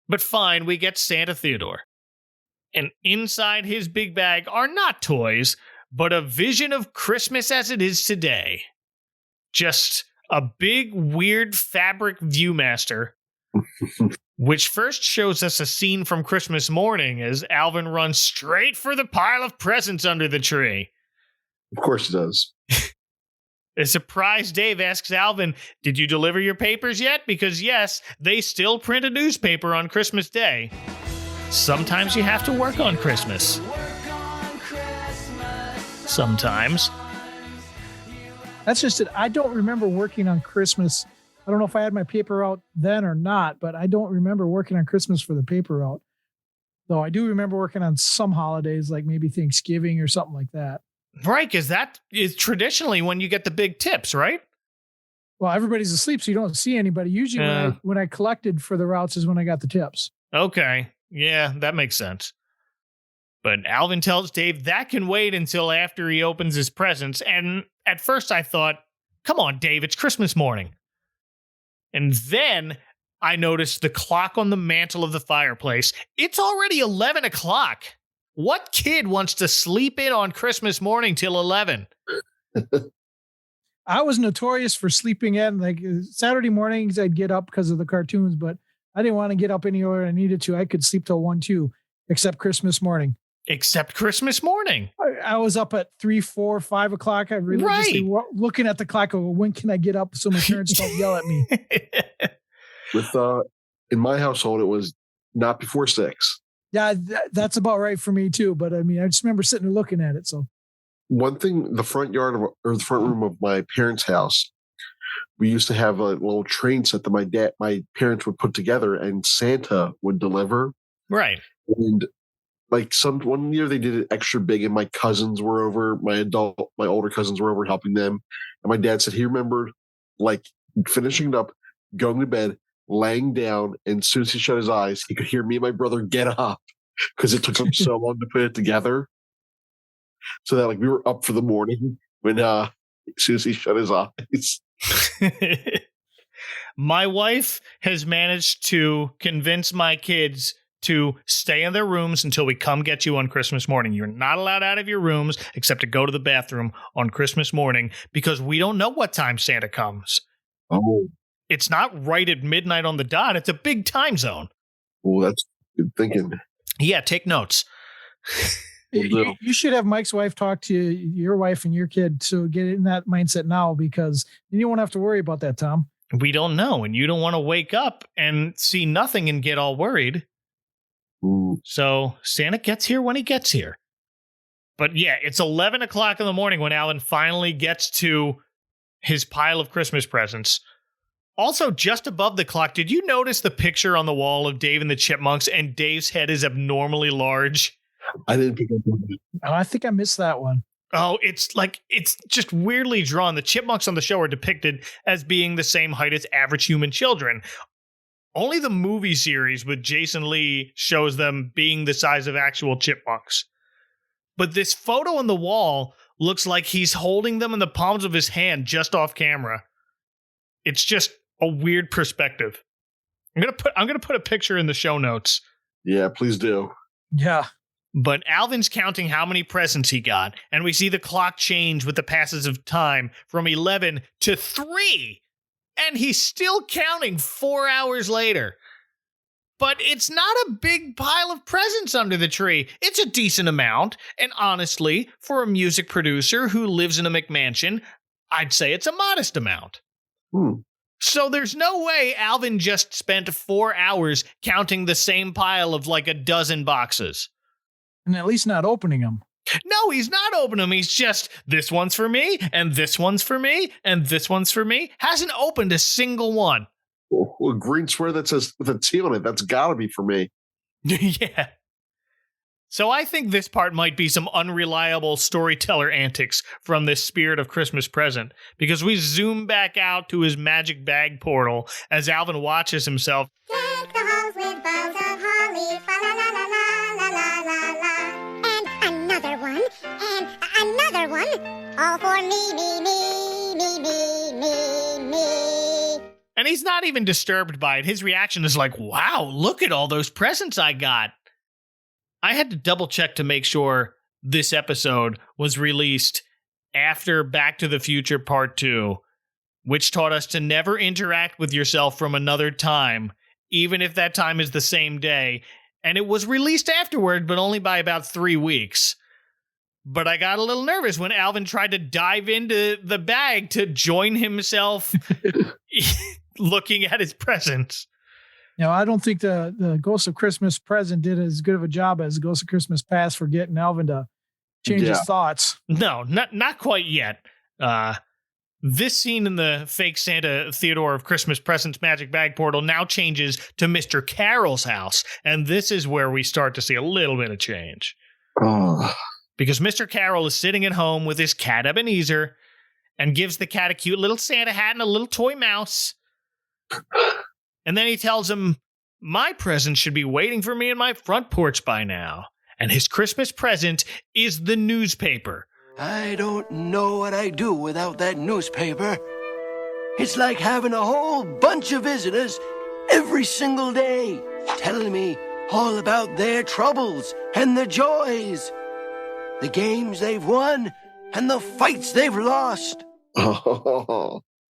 But fine, we get Santa Theodore. And inside his big bag are not toys, but a vision of Christmas as it is today. Just a big, weird fabric Viewmaster, which first shows us a scene from Christmas morning as Alvin runs straight for the pile of presents under the tree.
Of course he does.
A surprised Dave asks Alvin, "Did you deliver your papers yet?" Because yes, they still print a newspaper on Christmas Day. Sometimes you have to work on Christmas. Sometimes.
That's just it. I don't remember working on Christmas. I don't know if I had my paper out then or not, but I don't remember working on Christmas for the paper route. Though I do remember working on some holidays, like maybe Thanksgiving or something like that.
Right, because that is traditionally when you get the big tips, right?
Well, everybody's asleep, so you don't see anybody. Usually when I collected for the routes is when I got the tips.
Okay. Yeah, that makes sense. But Alvin tells Dave that can wait until after he opens his presents. And at first I thought, come on, Dave, it's Christmas morning. And then I noticed the clock on the mantle of the fireplace. It's already 11 o'clock. What kid wants to sleep in on Christmas morning till 11?
I was notorious for sleeping in. Like Saturday mornings, I'd get up because of the cartoons, but I didn't want to get up any earlier than I needed to. I could sleep till 1, 2, except Christmas morning.
Except Christmas morning.
I was up at 3, 4, 5 o'clock. I religiously looking at the clock. When can I get up so my parents don't yell at me?
With in my household, it was not before 6.
Yeah, that's about right for me too. But I mean, I just remember sitting and looking at it. So
one thing, the front yard or the front room of my parents' house, we used to have a little train set that my parents would put together, and Santa would deliver.
Right.
And like one year they did it extra big, and my cousins were over. My older cousins were over helping them, and my dad said he remembered like finishing it up, going to bed, laying down, and as soon as he shut his eyes, he could hear me and my brother get up because it took him so long to put it together. So that like we were up for the morning when as soon as he shut his eyes.
My wife has managed to convince my kids to stay in their rooms until we come get you on Christmas morning. You're not allowed out of your rooms except to go to the bathroom on Christmas morning because we don't know what time Santa comes.
Oh.
It's not right at midnight on the dot. It's a big time zone.
Oh, that's good thinking.
Yeah, take notes.
You should have Mike's wife talk to your wife and your kid to get in that mindset now, because then you won't have to worry about that, Tom.
We don't know, and you don't want to wake up and see nothing and get all worried.
Ooh.
So Santa gets here when he gets here. But yeah, it's 11 o'clock in the morning when Alan finally gets to his pile of Christmas presents. Also, just above the clock, did you notice the picture on the wall of Dave and the Chipmunks, and Dave's head is abnormally large?
I didn't pick up on that.
Oh, I think I missed that one.
Oh, it's just weirdly drawn. The chipmunks on the show are depicted as being the same height as average human children. Only the movie series with Jason Lee shows them being the size of actual chipmunks. But this photo on the wall looks like he's holding them in the palms of his hand just off camera. It's just a weird perspective. I'm gonna put a picture in the show notes.
Yeah, please do.
Yeah.
But Alvin's counting how many presents he got, and we see the clock change with the passes of time from 11 to 3. And he's still counting 4 hours later. But it's not a big pile of presents under the tree. It's a decent amount. And honestly, for a music producer who lives in a McMansion, I'd say it's a modest amount. So there's no way Alvin just spent 4 hours counting the same pile of like a dozen boxes.
And at least not opening them.
No, he's not opening them. He's just, this one's for me, and this one's for me, and this one's for me. Hasn't opened a single one.
A green square that says with a T on it, that's gotta be for me.
Yeah. So I think this part might be some unreliable storyteller antics from this Spirit of Christmas Present, because we zoom back out to his magic bag portal as Alvin watches himself.
Deck the halls with boughs of holly, fa la la la la la la la la. And another one, and another one, all for me, me, me, me, me, me, me.
And he's not even disturbed by it. His reaction is like, wow, look at all those presents I got. I had to double check to make sure this episode was released after Back to the Future Part 2, which taught us to never interact with yourself from another time, even if that time is the same day. And it was released afterward, but only by about 3 weeks. But I got a little nervous when Alvin tried to dive into the bag to join himself looking at his presents.
Now, I don't think the Ghost of Christmas Present did as good of a job as Ghost of Christmas Past for getting Alvin to change his thoughts.
No, not quite yet. This scene in the fake Santa Theodore of Christmas Presents magic bag portal now changes to Mr. Carroll's house, and this is where we start to see a little bit of change. Because Mr. Carroll is sitting at home with his cat Ebenezer and gives the cat a cute little Santa hat and a little toy mouse. And then he tells him, my present should be waiting for me in my front porch by now. And his Christmas present is the newspaper.
I don't know what I'd do without that newspaper. It's like having a whole bunch of visitors every single day, telling me all about their troubles and their joys, the games they've won and the fights they've lost.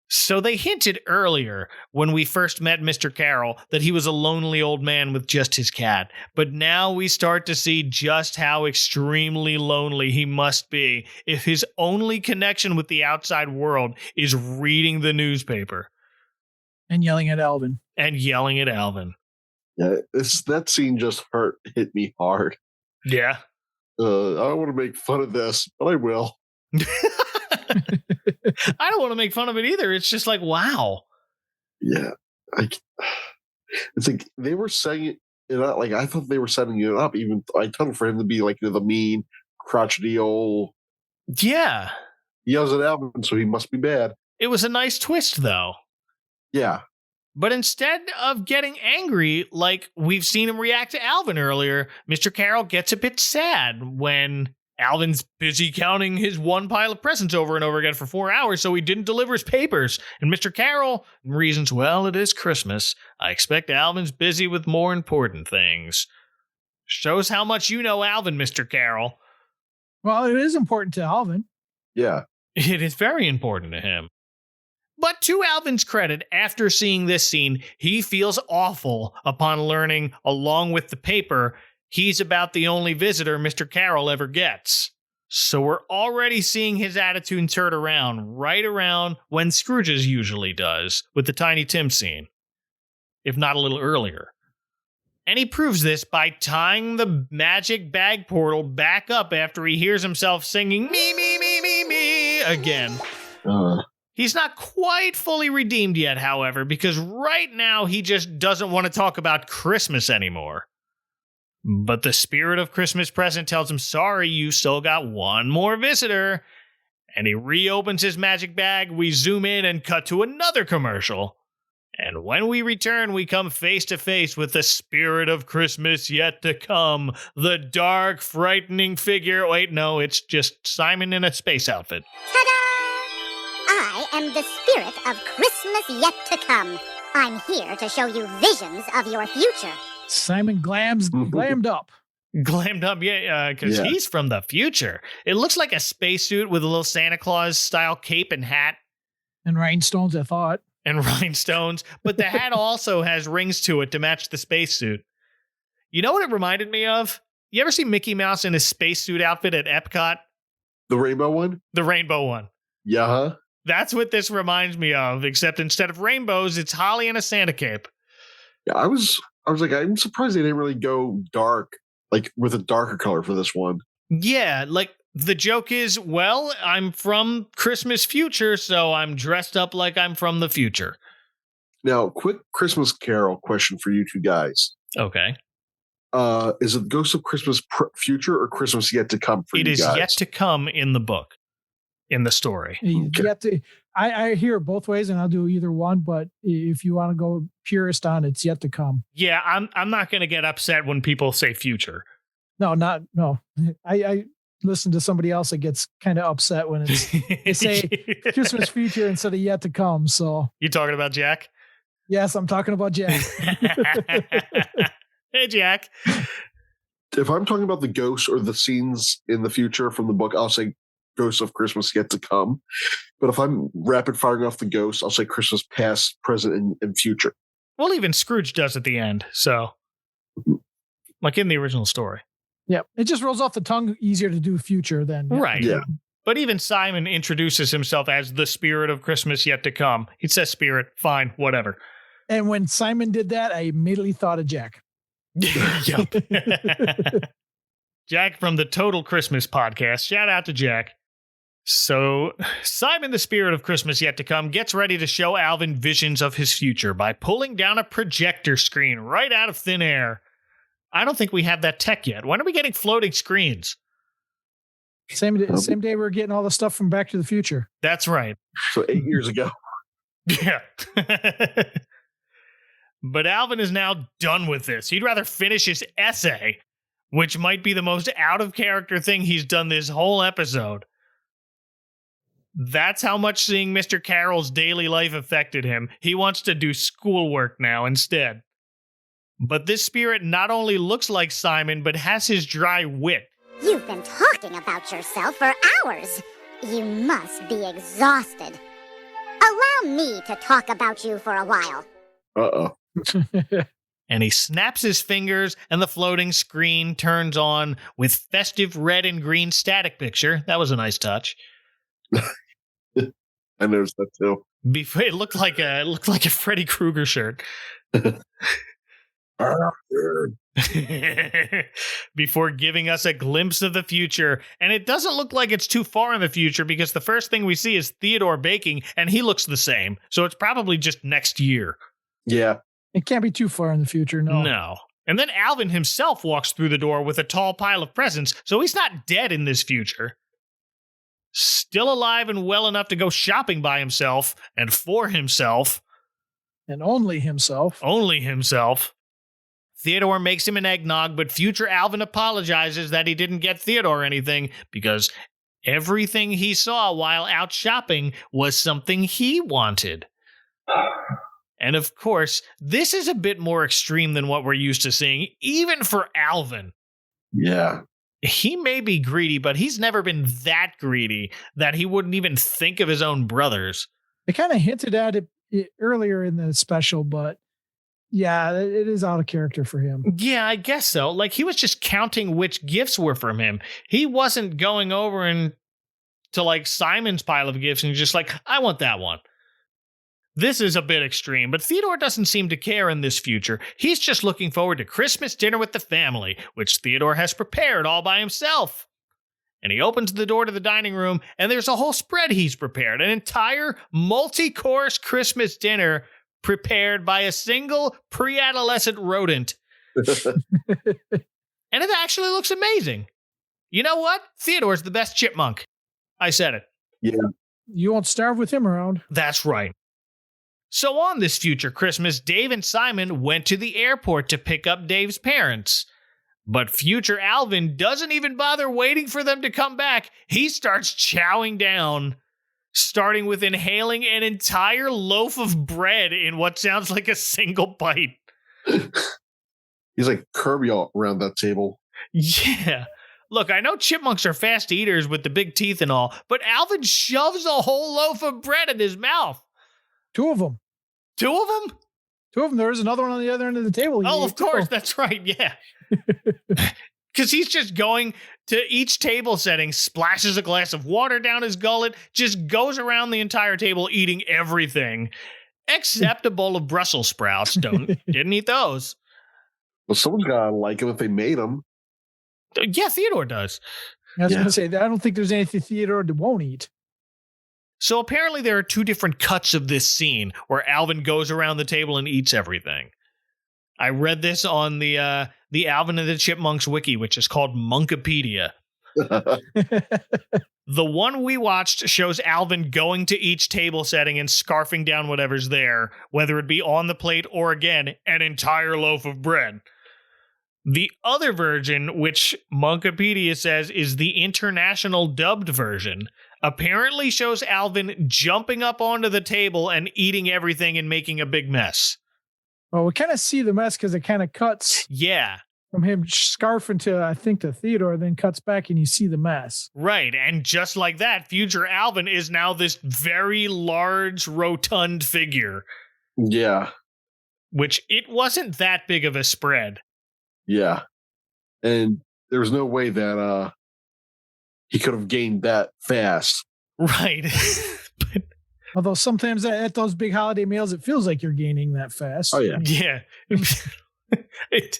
So they hinted earlier when we first met Mr. Carroll that he was a lonely old man with just his cat. But now we start to see just how extremely lonely he must be if his only connection with the outside world is reading the newspaper.
And yelling at Alvin.
Yeah, that scene just hit me hard.
Yeah.
I don't want to make fun of this, but I will.
I don't want to make fun of it either. It's just like, wow.
Yeah. It's like they were saying it, like I thought they were setting it up. Even I told for him to be like the mean, crotchety old.
Yeah.
He yells at Alvin, so he must be bad.
It was a nice twist, though.
Yeah.
But instead of getting angry like we've seen him react to Alvin earlier, Mr. Carroll gets a bit sad when Alvin's busy counting his one pile of presents over and over again for 4 hours, so he didn't deliver his papers. And Mr. Carroll reasons, well, it is Christmas. I expect Alvin's busy with more important things. Shows how much you know Alvin, Mr. Carroll.
Well, it is important to Alvin.
Yeah.
It is very important to him. But to Alvin's credit, after seeing this scene, he feels awful upon learning, along with the paper, he's about the only visitor Mr. Carroll ever gets. So we're already seeing his attitude turn around right around when Scrooge's usually does, with the Tiny Tim scene, if not a little earlier. And he proves this by tying the magic bag portal back up after he hears himself singing me, me, me, me, me again. He's not quite fully redeemed yet, however, because right now he just doesn't want to talk about Christmas anymore. But the Spirit of Christmas Present tells him, sorry, you still got one more visitor. And he reopens his magic bag, we zoom in and cut to another commercial. And when we return, we come face to face with the Spirit of Christmas yet to come. The dark, frightening figure. Wait, no, it's just Simon in a space outfit.
Ta-da! I am the Spirit of Christmas yet to come. I'm here to show you visions of your future.
Simon glammed up.
Glammed up, yeah, because he's from the future. It looks like a spacesuit with a little Santa Claus style cape and hat.
And rhinestones, I thought.
and rhinestones, but the hat also has rings to it to match the spacesuit. You know what it reminded me of? You ever see Mickey Mouse in his spacesuit outfit at Epcot?
The rainbow one?
The rainbow one.
Yeah. Huh?
That's what this reminds me of, except instead of rainbows, it's holly and a Santa cape.
Yeah, I was like, I'm surprised they didn't really go dark, like with a darker color for this one.
Yeah, like the joke is, well, I'm from Christmas future, so I'm dressed up like I'm from the future.
Now, quick Christmas Carol question for you two guys.
Okay.
Is it Ghost of Christmas Future or Christmas Yet to Come for you guys?
It is yet to come in the book, in the story.
Okay. I hear it both ways, and I'll do either one. But if you want to go purist on it's yet to come.
Yeah, I'm not going to get upset when people say future.
No. I listen to somebody else that gets kind of upset when they say Christmas future instead of yet to come. So
you talking about Jack?
Yes, I'm talking about Jack.
Hey, Jack.
If I'm talking about the ghosts or the scenes in the future from the book, I'll say Ghosts of Christmas Yet to Come. But if I'm rapid firing off the ghosts, I'll say Christmas past, present, and future.
Well, even Scrooge does at the end. So, like in the original story.
Yeah, it just rolls off the tongue easier to do future than.
Right.
Yeah.
But even Simon introduces himself as the spirit of Christmas yet to come. He says spirit, fine, whatever.
And when Simon did that, I immediately thought of Jack.
Yep. Jack from the Total Christmas podcast. Shout out to Jack. So, Simon, the spirit of Christmas yet to come, gets ready to show Alvin visions of his future by pulling down a projector screen right out of thin air. I don't think we have that tech yet. When are we getting floating screens?
Same day we're getting all the stuff from Back to the Future.
That's right.
So 8 years ago.
Yeah. But Alvin is now done with this. He'd rather finish his essay, which might be the most out-of-character thing he's done this whole episode. That's how much seeing Mr. Carroll's daily life affected him. He wants to do schoolwork now instead. But this spirit not only looks like Simon, but has his dry wit.
You've been talking about yourself for hours. You must be exhausted. Allow me to talk about you for a while.
Uh-oh.
And he snaps his fingers, and the floating screen turns on with festive red and green static picture. That was a nice touch.
I noticed that too.
It looked like a Freddy Krueger shirt. Before giving us a glimpse of the future. And it doesn't look like it's too far in the future because the first thing we see is Theodore baking, and he looks the same. So it's probably just next year.
Yeah.
It can't be too far in the future, no.
No. And then Alvin himself walks through the door with a tall pile of presents, so he's not dead in this future. Still alive and well enough to go shopping by himself and for himself.
And only himself.
Only himself. Theodore makes him an eggnog, but future Alvin apologizes that he didn't get Theodore anything because everything he saw while out shopping was something he wanted. And of course, this is a bit more extreme than what we're used to seeing, even for Alvin.
Yeah.
He may be greedy, but he's never been that greedy that he wouldn't even think of his own brothers.
They kind of hinted at it earlier in the special, but yeah, it is out of character for him.
Yeah, I guess so. Like, he was just counting which gifts were from him. He wasn't going over and to like Simon's pile of gifts and just like, I want that one. This is a bit extreme, but Theodore doesn't seem to care in this future. He's just looking forward to Christmas dinner with the family, which Theodore has prepared all by himself. And he opens the door to the dining room, and there's a whole spread he's prepared, an entire multi-course Christmas dinner prepared by a single pre-adolescent rodent. And it actually looks amazing. You know what? Theodore's the best chipmunk. I said it.
Yeah.
You won't starve with him around.
That's right. So on this future Christmas, Dave and Simon went to the airport to pick up Dave's parents. But future Alvin doesn't even bother waiting for them to come back. He starts chowing down, starting with inhaling an entire loaf of bread in what sounds like a single bite.
He's like Kirby all around that table.
Yeah. Look, I know chipmunks are fast eaters with the big teeth and all, but Alvin shoves a whole loaf of bread in his mouth.
2 of them.
Two of them?
Two of them. There was another one on the other end of the table.
Oh, of course. That's right. Yeah. Because he's just going to each table setting, splashes a glass of water down his gullet, just goes around the entire table eating everything, except a bowl of Brussels sprouts. Didn't eat those.
Well, someone's got to like them if they made them.
Yeah, Theodore does.
I was going to say, I don't think there's anything Theodore won't eat.
So apparently there are two different cuts of this scene where Alvin goes around the table and eats everything. I read this on the Alvin and the Chipmunks wiki, which is called Monkipedia. The one we watched shows Alvin going to each table setting and scarfing down whatever's there, whether it be on the plate or, again, an entire loaf of bread. The other version, which Monkipedia says is the international dubbed version, apparently shows Alvin jumping up onto the table and eating everything and making a big mess.
Well, we kind of see the mess because it kind of cuts.
Yeah.
From him scarfing to, I think, to Theodore, then cuts back and you see the mess.
Right. And just like that, future Alvin is now this very large, rotund figure.
Yeah.
Which it wasn't that big of a spread.
Yeah. And there was no way that he could have gained that fast.
Right.
Although sometimes at those big holiday meals, it feels like you're gaining that fast.
Oh, yeah.
Yeah. It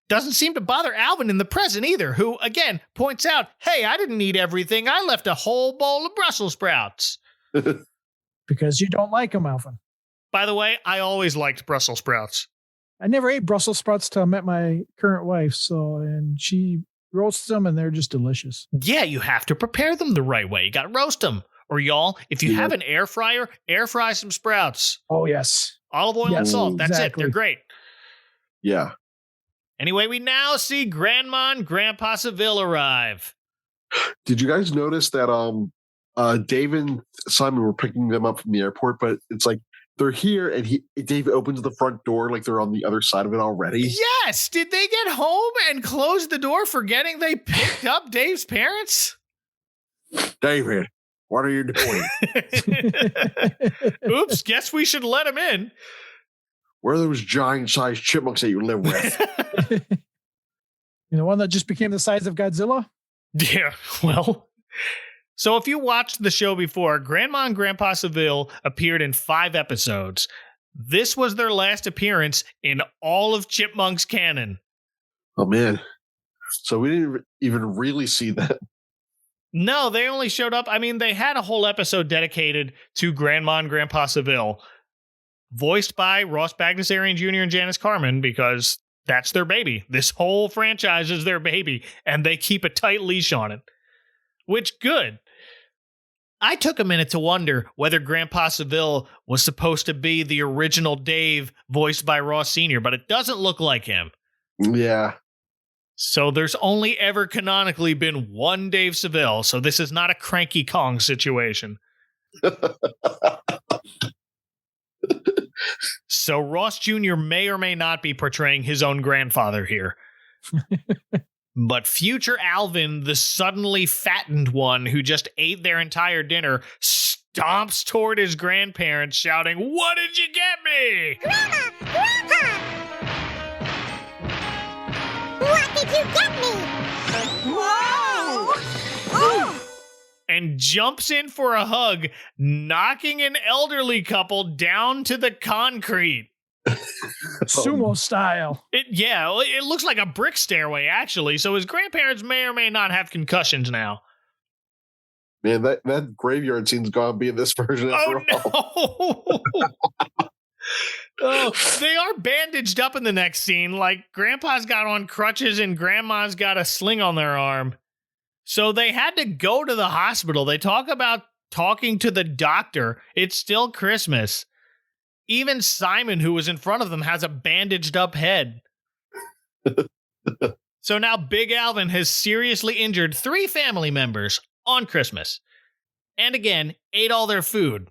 doesn't seem to bother Alvin in the present either, who, again, points out, hey, I didn't eat everything. I left a whole bowl of Brussels sprouts.
Because you don't like them, Alvin.
By the way, I always liked Brussels sprouts.
I never ate Brussels sprouts till I met my current wife, and she roasts them, and they're just delicious.
Yeah, you have to prepare them the right way. You got to roast them. Or y'all, if you have an air fryer, air fry some sprouts.
Oh, yes.
Olive oil and salt. That's
exactly.
it. They're great.
Yeah.
Anyway, we now see Grandma and Grandpa Seville arrive.
Did you guys notice that Dave and Simon were picking them up from the airport, but it's like they're here and Dave opens the front door like they're on the other side of it already?
Yes! Did they get home and close the door forgetting they picked up Dave's parents?
David, what are you doing?
Oops, guess we should let him in.
Where are those giant-sized chipmunks that you live with?
The one that just became the size of Godzilla?
Yeah, well. So if you watched the show before, Grandma and Grandpa Seville appeared in 5 episodes. This was their last appearance in all of Chipmunks canon.
Oh, man. So we didn't even really see that.
No, they only showed up. I mean, they had a whole episode dedicated to Grandma and Grandpa Seville, voiced by Ross Bagdasarian Jr. and Janice Carmen, because that's their baby. This whole franchise is their baby, and they keep a tight leash on it. Which, good. I took a minute to wonder whether Grandpa Seville was supposed to be the original Dave voiced by Ross Sr., but it doesn't look like him.
Yeah.
So there's only ever canonically been one Dave Seville, so this is not a Cranky Kong situation. So Ross Jr. may or may not be portraying his own grandfather here. But future Alvin, the suddenly fattened one who just ate their entire dinner, stomps toward his grandparents shouting, "What did you get me?"
Grandma! Grandpa! What did you get me? Whoa! Oh!
And jumps in for a hug, knocking an elderly couple down to the concrete.
Sumo style.
It looks like a brick stairway, actually, so his grandparents may or may not have concussions now.
Man, that graveyard scene's gonna be in this version after all.
Oh, they are bandaged up in the next scene, like Grandpa's got on crutches and Grandma's got a sling on their arm. So they had to go to the hospital. They talk about talking to the doctor. It's still Christmas. Even Simon, who was in front of them, has a bandaged up head. So now Big Alvin has seriously injured 3 family members on Christmas. And again, ate all their food.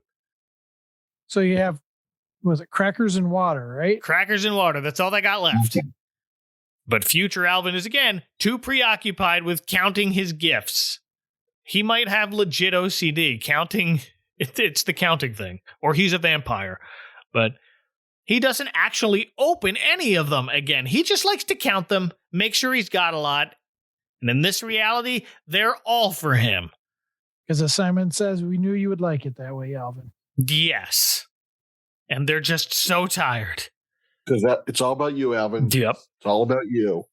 So you have, was it crackers and water, right?
Crackers and water. That's all they got left. But future Alvin is, again, too preoccupied with counting his gifts. He might have legit OCD, counting. It's the counting thing. Or he's a vampire. But He doesn't actually open any of them again. He just likes to count them, make sure he's got a lot. And in this reality, they're all for him.
Because as Simon says, we knew you would like it that way, Alvin.
Yes. And they're just so tired.
Because it's all about you, Alvin.
Yep.
It's all about you.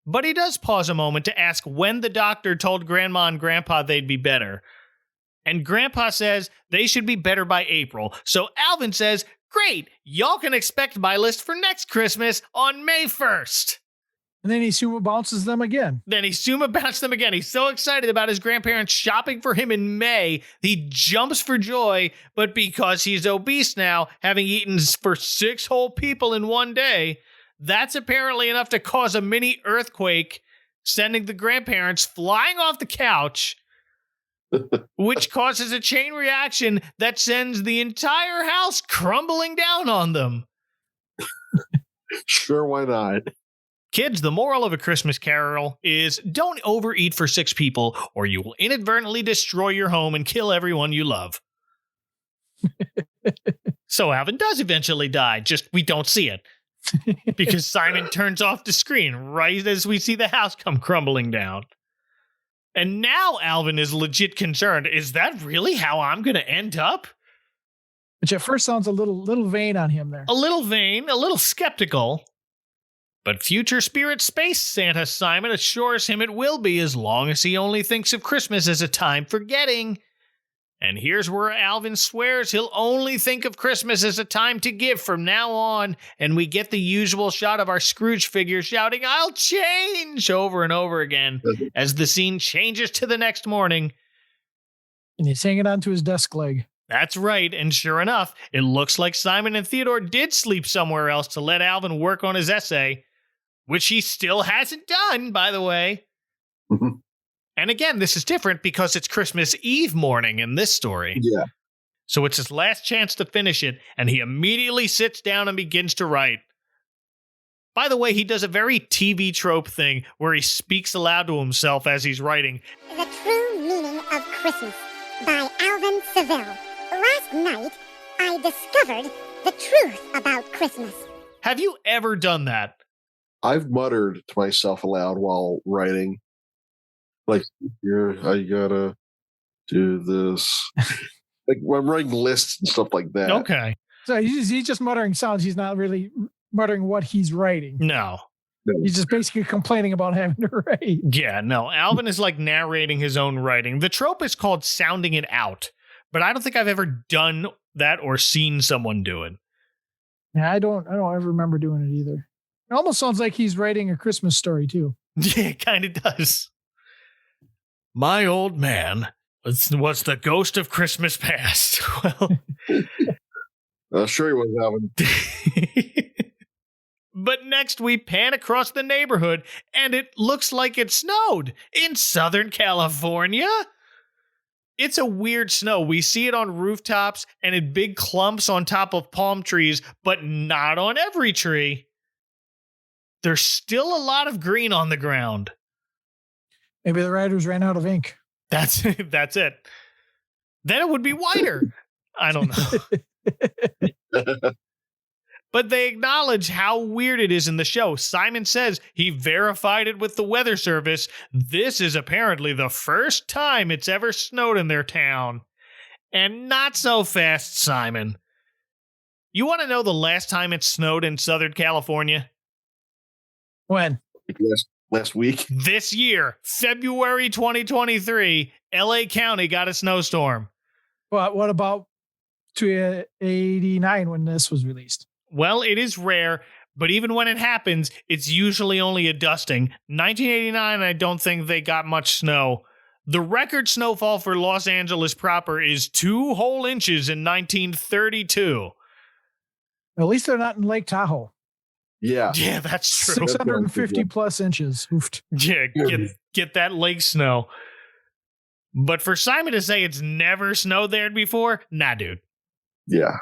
But he does pause a moment to ask when the doctor told Grandma and Grandpa they'd be better. And Grandpa says they should be better by April. So Alvin says, great, y'all can expect my list for next Christmas on May 1st.
And then he Suma bounces them again.
He's so excited about his grandparents shopping for him in May, he jumps for joy, but because he's obese now, having eaten for 6 whole people in one day, that's apparently enough to cause a mini earthquake, sending the grandparents flying off the couch, which causes a chain reaction that sends the entire house crumbling down on them.
Sure, why not?
Kids, the moral of A Christmas Carol is don't overeat for 6 people or you will inadvertently destroy your home and kill everyone you love. So Alvin does eventually die, just we don't see it. Because Simon turns off the screen right as we see the house come crumbling down. And now Alvin is legit concerned. Is that really how I'm going to end up?
Which at first sounds a little vain on him there.
A little vain, a little skeptical. But future spirit space Santa Simon assures him it will be as long as he only thinks of Christmas as a time for getting. And here's where Alvin swears he'll only think of Christmas as a time to give from now on, and we get the usual shot of our Scrooge figure shouting, "I'll change!" over and over again as the scene changes to the next morning.
And he's hanging onto his desk leg.
That's right, and sure enough, it looks like Simon and Theodore did sleep somewhere else to let Alvin work on his essay, which he still hasn't done, by the way. And again, this is different because it's Christmas Eve morning in this story.
Yeah.
So it's his last chance to finish it, and he immediately sits down and begins to write. By the way, he does a very TV trope thing where he speaks aloud to himself as he's writing.
The True Meaning of Christmas by Alvin Seville. Last night, I discovered the truth about Christmas.
Have you ever done that?
I've muttered to myself aloud while writing. Like, I gotta do this. Like when I'm writing lists and stuff like that.
Okay.
So he's just muttering sounds. He's not really muttering what he's writing.
No.
He's just basically complaining about having to write.
Yeah, no. Alvin is like narrating his own writing. The trope is called sounding it out, but I don't think I've ever done that or seen someone do it.
Yeah, I don't ever remember doing it either. It almost sounds like he's writing a Christmas story too.
Yeah, it kind of does. My old man was the ghost of Christmas past. Well,
sure he was, Alvin.
But next we pan across the neighborhood, and it looks like it snowed in Southern California. It's a weird snow. We see it on rooftops and in big clumps on top of palm trees, but not on every tree. There's still a lot of green on the ground.
Maybe the writers ran out of ink.
That's it. Then it would be whiter. I don't know. But they acknowledge how weird it is in the show. Simon says he verified it with the weather service. This is apparently the first time it's ever snowed in their town. And not so fast, Simon. You want to know the last time it snowed in Southern California?
When?
Last week.
This year, February 2023, LA County got a snowstorm.
Well, what about 289 when this was released?
Well, it is rare, but even when it happens, it's usually only a dusting. 1989, I don't think they got much snow. The record snowfall for Los Angeles proper is 2 whole inches in 1932.
At least they're not in Lake Tahoe.
Yeah.
Yeah, that's true.
650 plus inches. Oofed.
Yeah, get that lake snow. But for Simon to say it's never snowed there before, nah, dude.
Yeah.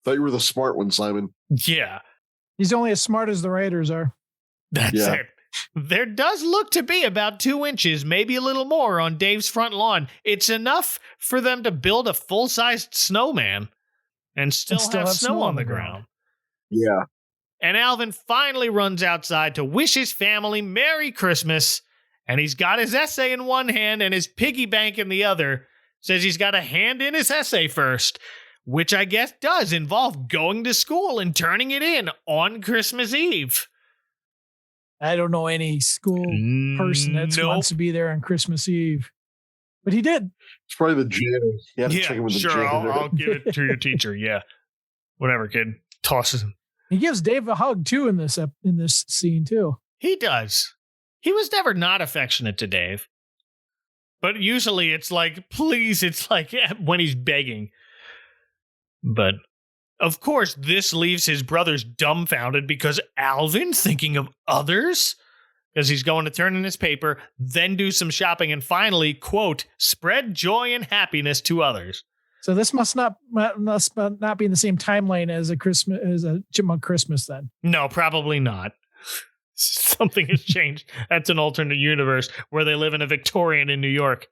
Thought you were the smart one, Simon.
Yeah.
He's only as smart as the writers are.
That's it. There does look to be about 2 inches, maybe a little more, on Dave's front lawn. It's enough for them to build a full-sized snowman and still have snow on the ground.
Yeah.
And Alvin finally runs outside to wish his family Merry Christmas. And he's got his essay in one hand and his piggy bank in the other. Says he's got to hand in his essay first, which I guess does involve going to school and turning it in on Christmas Eve.
I don't know any school person that wants to be there on Christmas Eve. But he did.
It's probably the janitor. You have to check in with the janitor.
I'll give it to your teacher. Yeah. Whatever, kid. Tosses him.
He gives Dave a hug, too, in this scene, too.
He does. He was never not affectionate to Dave. But usually it's like, please, it's like when he's begging. But, of course, this leaves his brothers dumbfounded because Alvin's thinking of others? Because he's going to turn in his paper, then do some shopping, and finally, quote, spread joy and happiness to others.
So this must not be in the same timeline as a Chipmunk Christmas, then.
No, probably not. Something has changed. That's an alternate universe where they live in a Victorian in New York.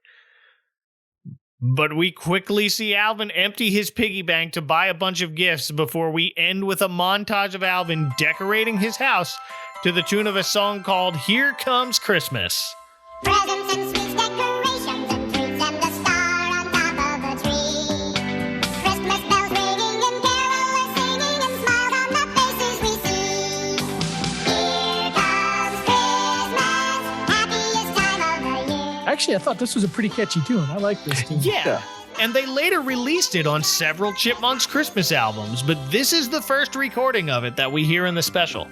But we quickly see Alvin empty his piggy bank to buy a bunch of gifts before we end with a montage of Alvin decorating his house to the tune of a song called Here Comes Christmas.
Presents and sweets, decorations and treats, and the star on top of the tree. Christmas bells ringing and carolers singing and smiles on the faces we see. Here comes Christmas, happiest time of the year.
Actually, I thought this was a pretty catchy tune. I like this tune.
Yeah. And they later released it on several Chipmunks Christmas albums, but this is the first recording of it that we hear in the special.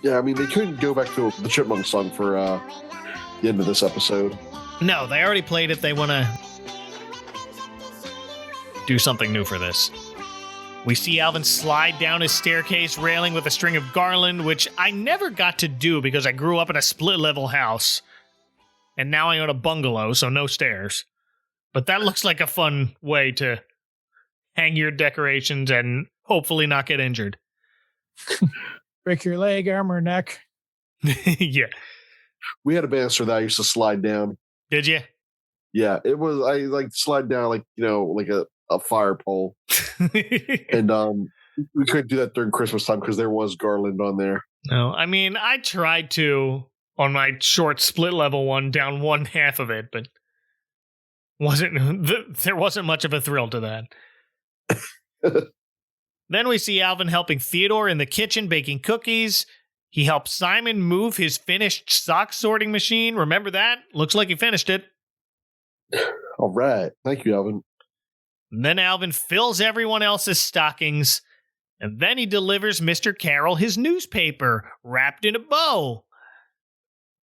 Yeah, I mean, they couldn't go back to the Chipmunk song for the end of this episode.
No, they already played it. They want to do something new for this. We see Alvin slide down his staircase railing with a string of garland, which I never got to do because I grew up in a split-level house. And now I own a bungalow, so no stairs. But that looks like a fun way to hang your decorations and hopefully not get injured.
Break your leg, arm, or neck.
Yeah.
We had a banister that I used to slide down.
Did you?
Yeah, it was, I like slide down like a fire pole. And we couldn't do that during Christmas time because there was garland on there.
No, I mean, I tried to on my short split level one down one half of it, but there wasn't much of a thrill to that. Then we see Alvin helping Theodore in the kitchen baking cookies. He helps Simon move his finished sock sorting machine. Remember that? Looks like he finished it.
All right. Thank you, Alvin.
And then Alvin fills everyone else's stockings, and then he delivers Mr. Carroll his newspaper wrapped in a bow.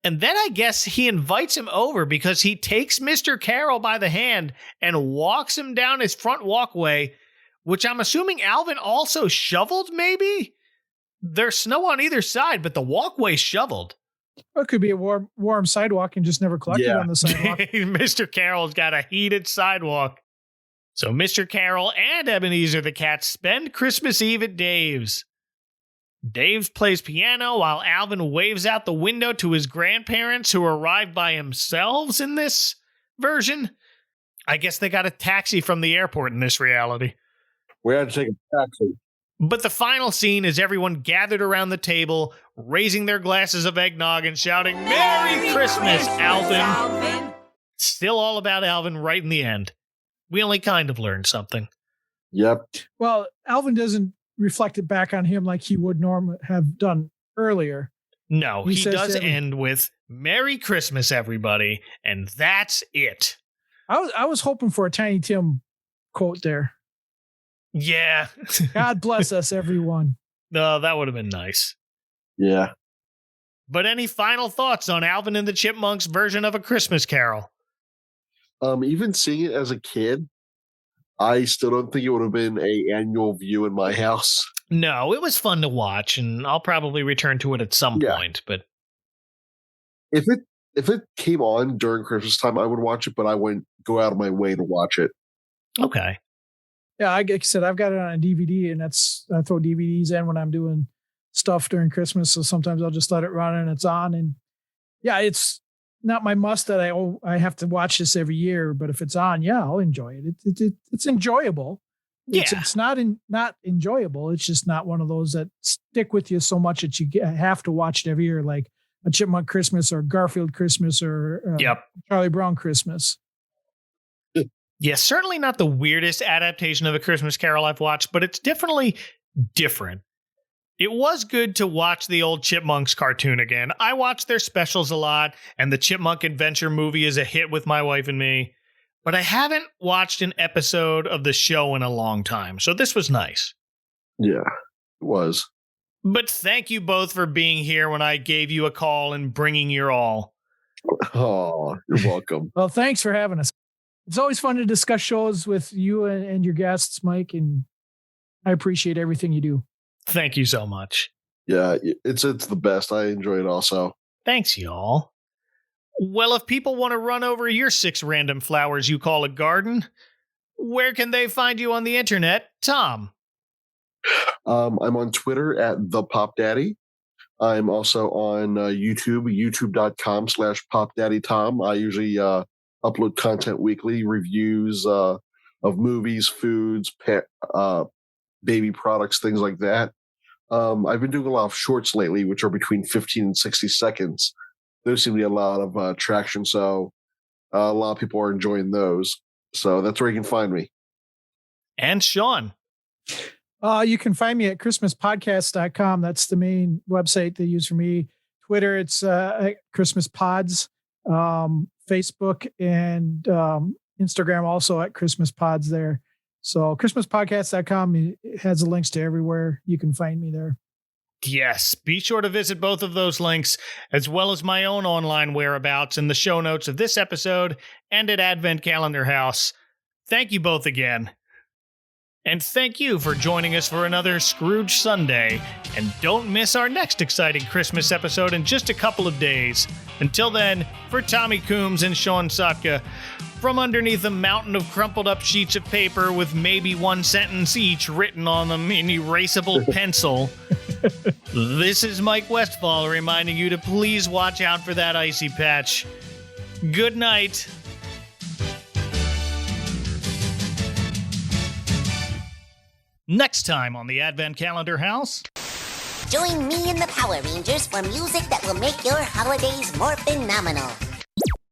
And then I guess he invites him over because he takes Mr. Carroll by the hand and walks him down his front walkway, which I'm assuming Alvin also shoveled, maybe? There's snow on either side, but the walkway's shoveled.
Or it could be a warm sidewalk and just never collected on the sidewalk.
Mr. Carroll's got a heated sidewalk. So Mr. Carroll and Ebenezer the cat spend Christmas Eve at Dave's. Dave plays piano while Alvin waves out the window to his grandparents who arrive by themselves in this version. I guess they got a taxi from the airport in this reality.
We had to take a taxi.
But the final scene is everyone gathered around the table, raising their glasses of eggnog and shouting, Merry Christmas, Alvin! Still all about Alvin right in the end. We only kind of learned something.
Yep.
Well, Alvin doesn't reflect it back on him like he would normally have done earlier.
No, he does end with Merry Christmas, everybody, and that's it.
I was hoping for a Tiny Tim quote there.
Yeah.
God bless us, everyone.
No, that would have been nice.
Yeah.
But any final thoughts on Alvin and the Chipmunks version of A Christmas Carol?
Even seeing it as a kid, I still don't think it would have been an annual view in my house.
No, it was fun to watch, and I'll probably return to it at some point. But
if it came on during Christmas time, I would watch it, but I wouldn't go out of my way to watch it.
Okay.
Yeah, like I said, I've got it on a DVD, and I throw DVDs in when I'm doing stuff during Christmas. So sometimes I'll just let it run and it's on. And yeah, it's not my must that I have to watch this every year, but if it's on, yeah, I'll enjoy it. It's enjoyable. It's not enjoyable. It's just not one of those that stick with you so much that you have to watch it every year, like a Chipmunk Christmas or Garfield Christmas or Charlie Brown Christmas.
Yeah, certainly not the weirdest adaptation of A Christmas Carol I've watched, but it's definitely different. It was good to watch the old Chipmunks cartoon again. I watch their specials a lot, and the Chipmunk Adventure movie is a hit with my wife and me, but I haven't watched an episode of the show in a long time, so this was nice.
Yeah, it was.
But thank you both for being here when I gave you a call and bringing your all.
Oh, you're welcome.
Well, thanks for having us. It's always fun to discuss shows with you and your guests, Mike, and I appreciate everything you do.
Thank you so much.
Yeah, it's the best. I enjoy it also.
Thanks, y'all. Well, if people want to run over your 6 random flowers you call a garden, where can they find you on the internet, Tom?
I'm on Twitter at ThePopDaddy. I'm also on YouTube, youtube.com/PopDaddyTom. I usually upload content weekly, reviews of movies, foods, pet, baby products, things like that. I've been doing a lot of shorts lately, which are between 15 and 60 seconds. Those seem to be a lot of traction, so a lot of people are enjoying those. So that's where you can find me.
And Sean.
You can find me at christmaspodcast.com. That's the main website they use for me. Twitter, it's Christmas Pods. Facebook and Instagram also at Christmas Pods there. So christmaspodcast.com has the links to everywhere. You can find me there.
Yes, be sure to visit both of those links, as well as my own online whereabouts in the show notes of this episode and at Advent Calendar House. Thank you both again. And thank you for joining us for another Scrooge Sunday. And don't miss our next exciting Christmas episode in just a couple of days. Until then, for Tommy Coombs and Sean Sotka, from underneath a mountain of crumpled up sheets of paper with maybe one sentence each written on them in erasable pencil, this is Mike Westfall reminding you to please watch out for that icy patch. Good night. Next time on the Advent Calendar House.
Join me and the Power Rangers for music that will make your holidays more phenomenal.